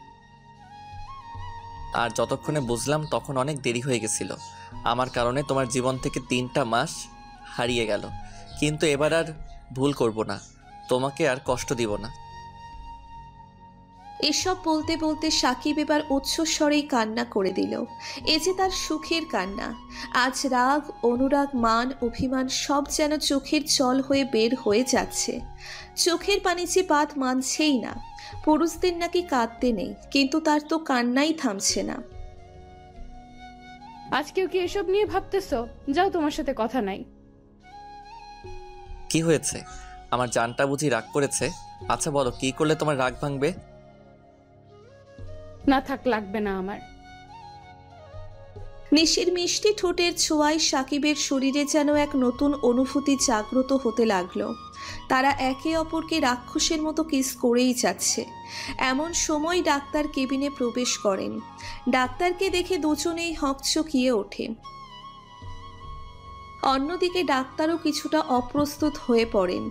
আর যতক্ষণে বুঝলাম তখন অনেক দেরি হয়ে গেছিল। আমার কারণে তোমার জীবন থেকে 3টা মাস হারিয়ে গেল। কিন্তু এবার আর ভুল করব না, তোমাকে আর কষ্ট দিব না। এসব বলতে বলতে সাকিব এবার উচ্চস্বরেই কান্না করে দিল। এ যে তার সুখের কান্না। আজ রাগ, অনুরাগ, মান, অভিমান সব যেন চোখের জল হয়ে বের হয়ে যাচ্ছে। চোখের পানি যে বাদ মানছেই না। পুরুষদের নাকি কাঁদতে নেই, কিন্তু তার তো কান্নাই থামছে না। আজকেও কি এসব নিয়ে ভাবতেছো? যাও, তোমার সাথে কথা নাই। কি হয়েছে? আমার জানটা বুঝি রাগ করেছে? আচ্ছা বলো, কি করলে তোমার রাগ ভাঙবে? না থাক, লাগবে না আমার। নিশির মিষ্টি ঠোঁটের ছোঁয়ায় সাকিবের শরীরে যেন এক নতুন অনুভূতি জাগ্রত হতে লাগলো। তারা একে অপরকে রাক্ষসের মতো কিস করেই যাচ্ছে। এমন সময় ডাক্তার কেবিনে প্রবেশ করেন। ডাক্তারকে দেখে দুজনেই হকচকিয়ে ওঠে। অন্যদিকে ডাক্তারও কিছুটা অপ্রস্তুত হয়ে পড়েন।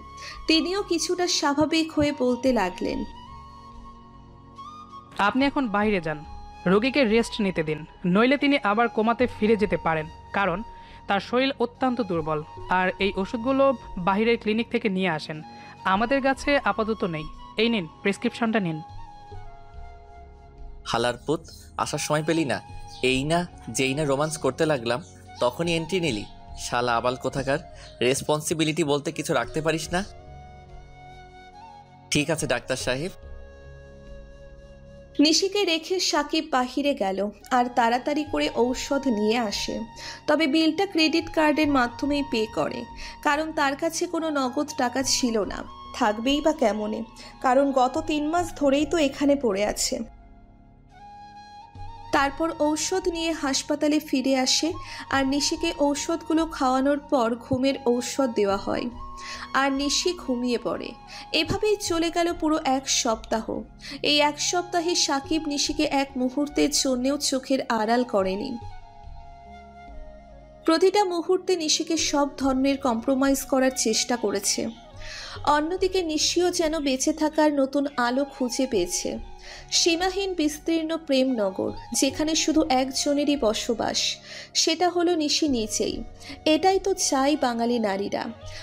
তিনিও কিছুটা স্বাভাবিক হয়ে বলতে লাগলেন, আপনি এখন বাইরে যান, রোগীকে রেস্ট নিতে দিন, নইলে তিনি আবার কোমাতে ফিরে যেতে পারেন, কারণ তার শরীর অত্যন্ত দুর্বল। আর এই ওষুধগুলো বাইরের ক্লিনিক থেকে নিয়ে আসেন, আমাদের কাছে আপাতত নেই। এই নিন, প্রেসক্রিপশনটা নিন। হালার পুত, আসার সময় পেলি না? এই না যেই না রোমান্স করতে লাগলাম তখনই এন্ট্রি নিলি। শালা আবাল কোথাকার, রেসপন্সিবিলিটি বলতে কিছু রাখতে পারিস না। ঠিক আছে ডাক্তার সাহেব। নিশিকে রেখে সাকিব বাহিরে গেল আর তাড়াতাড়ি করে ঔষধ নিয়ে আসে। তবে বিলটা ক্রেডিট কার্ডের মাধ্যমেই পে করে, কারণ তার কাছে কোনো নগদ টাকা ছিল না। থাকবেই বা কেমনে, কারণ গত 3 মাস ধরেই তো এখানে পড়ে আছে। তারপর ঔষধ নিয়ে হাসপাতালে ফিরে আসে আর নিশিকে ঔষধগুলো খাওয়ানোর পর ঘুমের ঔষধ দেওয়া হয় আর নিশি ঘুমিয়ে পড়ে। এভাবেই চলে গেল পুরো 1 সপ্তাহ। এই 1 সপ্তাহে সাকিব নিশিকে এক মুহূর্তের জন্যেও চোখের আড়াল করেনি। প্রতিটা মুহূর্তে নিশিকে সব ধরনের কম্প্রোমাইজ করার চেষ্টা করেছে। অন্যদিকে নিশিও যেন বেঁচে থাকার নতুন আলো খুঁজে পেয়েছে। সীমাহীন বিস্তীর্ণ প্রেমনগর, যেখানে শুধু একজনেরই বসবাস, সেটা হলো নিশি নিজেই। এটাই তো চাই বাঙালি নারীরা,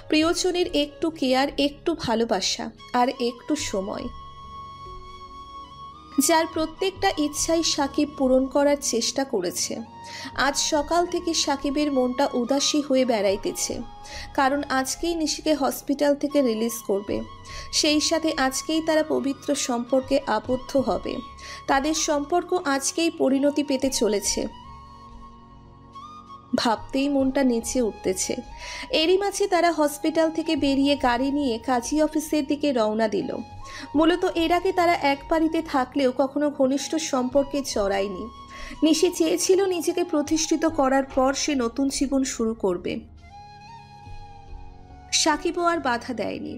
প্রিয়জনের একটু কেয়ার, একটু ভালোবাসা আর একটু সময়। যার প্রত্যেকটা ইচ্ছাই সাকিব পূরণ করার চেষ্টা করেছে। আজ সকাল থেকে সাকিবের মনটা উদাসী হয়ে বেড়াইতেছে, কারণ আজকেই নিশিকে হসপিটাল থেকে রিলিজ করবে। সেই সাথে আজকেই তারা পবিত্র সম্পর্কে আবদ্ধ হবে। তাদের সম্পর্ক আজকেই পরিণতি পেতে চলেছে। ভাবতেই মনটা নেচে উঠতেছে। এরই মাঝে তারা হসপিটাল থেকে বেরিয়ে গাড়ি নিয়ে কাজী অফিসের দিকে রওনা দিল। মূলত এর আগে তারা এক বাড়িতে থাকলেও কখনো ঘনিষ্ঠ সম্পর্কে জড়ায়নি। নিশি চেয়েছিল নিজেকে প্রতিষ্ঠিত করার পর সে নতুন জীবন শুরু করবে। সাকিবও আর বাধা দেয়নি,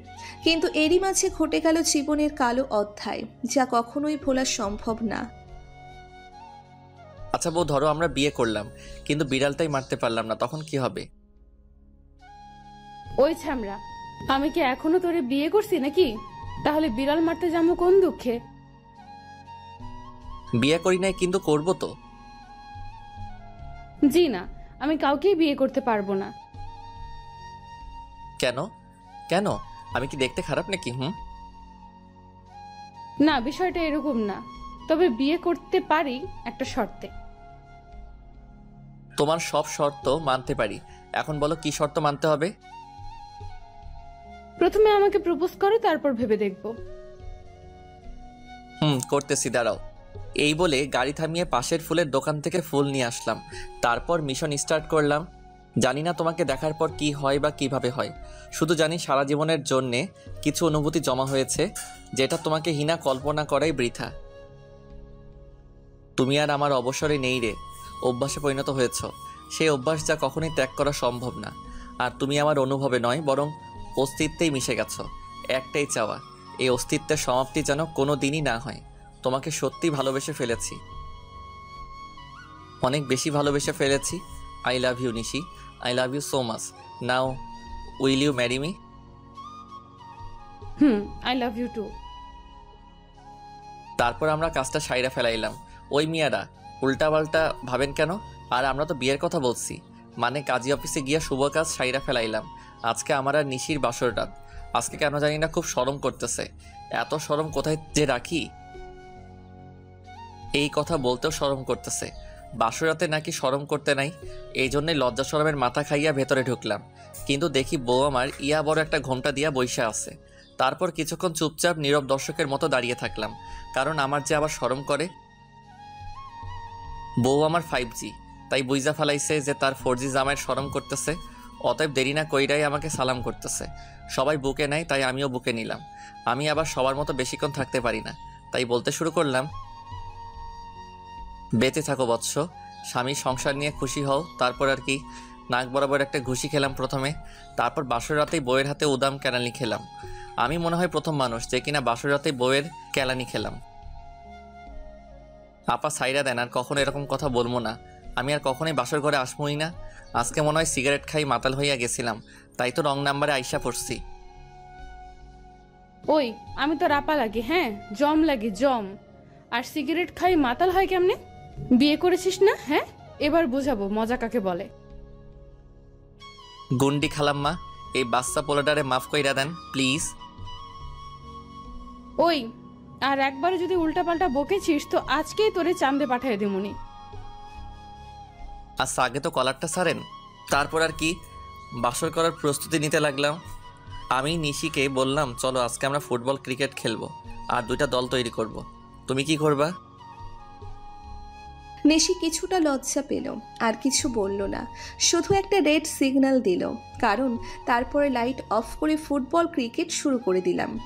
কিন্তু এরই মাঝে ঘটে গেল জীবনের কালো অধ্যায়, যা কখনোই ভোলা সম্ভব না। আচ্ছা বউ, ধরো আমরা বিয়ে করলাম কিন্তু বিড়ালটাই মারতে পারলাম না, তখন কি হবে? ওই ছ্যামরা, আমি কি এখনো তোরে বিয়ে করছি নাকি? তাহলে বিড়াল মারতে যাবো কোন দুঃখে? বিয়ে করি নাই কিন্তু করব তো। জি না, আমি কাউকেই বিয়ে করতে পারবো না। কেন কেন? আমি কি দেখতে খারাপ নাকি? না, বিষয়টা এরকম না, তবে বিয়ে করতে পারি একটা শর্তে। তোমার সব শর্ত মানতে পারি, এখন বলো কি শর্ত মানতে হবে? প্রথমে আমাকে প্রপোজ করো, তারপর ভেবে দেখবো। করতেছি, দাঁড়াও। এই বলে গাড়ি থামিয়ে পাশের ফুলের দোকান থেকে ফুল নিয়ে আসলাম। তারপর মিশন স্টার্ট করলাম। জানি না তোমাকে দেখার পর কি হয় বা কিভাবে হয়, শুধু জানি সারা জীবনের জন্যে কিছু অনুভূতি জমা হয়েছে, যেটা তোমাকে হীনা কল্পনা করাই বৃথা। তুমি আর আমার অবসরে নেই রে, অভ্যাসে পরিণত হয়েছ। সেই অভ্যাস যা কখনোই ত্যাগ করা সম্ভব না। আর তুমি আমার অনুভবে নয়, বরং অস্তিত্বেই মিশে গেছ। একটাই চাওয়া, এই অস্তিত্বের সমাপ্তি যেন কোনো দিনই না হয়। তোমাকে সত্যি ভালোবেসে ফেলেছি, অনেক বেশি ভালোবেসে ফেলেছি। I love you Nishi, I love you so much. Now will you marry me? I love you too. তারপর আমরা কাজটা সাইরা ফেলাইলাম। ওই মিয়ারা উল্টাপাল্টা ভাবেন কেন? আর আমরা তো বিয়ের কথা বলছি, মানে কাজী অফিসে গিয়া শুভ কাজ সাইরা ফেলাইলাম। আজকে আমার আর নিশির বাসর রাত। আজকে কেন জানি না খুব শরম করতেছে। এত শরম কোথায় যে রাখি, এই কথা বলতেও শরম করতেছে। বাসরাতে নাকি শরম করতে নাই, এই জন্যই লজ্জা শরমের মাথা খাইয়া ভেতরে ঢুকলাম। কিন্তু দেখি বউ আমার ইয়া বড় একটা ঘোমটা দিয়া বইসা আছে। তারপর কিছুক্ষণ চুপচাপ নীরব দর্শকের মতো দাঁড়িয়ে থাকলাম, কারণ আমার যে আবার শরম করে। বউ আমার 5G, তাই বুইজা ফেলাইছে যে তার 4G জামাইয়ের শরম করতেছে। অতএব দেরি না কইরাই আমাকে সালাম করতেছে। সবাই বুকে নেয়, তাই আমিও বুকে নিলাম। আমি আবার সবার মতো বেশিক্ষণ থাকতে পারি না, তাই বলতে শুরু করলাম, বেঁচে থাকো বৎস, স্বামী সংসার নিয়ে খুশি হও। তারপর আর কি, নাক বরাবর একটা ঘুষি খেলাম প্রথমে, তারপর বাসর রাতেই বউয়ের হাতে উদাম কেলানি খেলাম। আমি মনে হয় প্রথম মানুষ যে কিনা বাসর রাতেই বউয়ের কেলানি খেলাম। আপা সাইরা দেন, আর কখনো এরকম কথা বলবো না। আমি আর কখনোই বাসর ঘরে আসবোই না। আজকে মনে হয় সিগারেট খাই মাতাল হইয়া গেছিলাম, তাই তো রং নাম্বারে আইসা পড়ছি। ওই আমি তো রাপা লাগি, হ্যাঁ জম লাগি জম। আর সিগারেট খাই মাতাল হয় কেমনে? বিয়ে করেছিস না? হ্যাঁ, এবার বুঝাবো মজা কাকে বলে। গুন্ডি খালাম্মা, এই বাচ্চা পোলাটারে মাফ কইরা দেন প্লিজ। ওই আর একবার যদি উল্টাপাল্টা বকেছিস তো আজকেই তোরে চান্দে পাঠিয়ে দিমুনি। আচ্ছা আগে তো কলারটা ছাড়েন। তারপর আর কি, বাসর করার প্রস্তুতি নিতে লাগলাম। আমি নিশিকে বললাম, চলো আজকে আমরা ফুটবল ক্রিকেট খেলবো আর 2টা দল তৈরি করব। তুমি কি করবা? নিশি কিছুটা লজ্জা পেল, আর কিছু বলল না, শুধু একটা রেড সিগন্যাল দিল। কারণ তারপরে লাইট অফ করে ফুটবল ক্রিকেট শুরু করে দিলাম।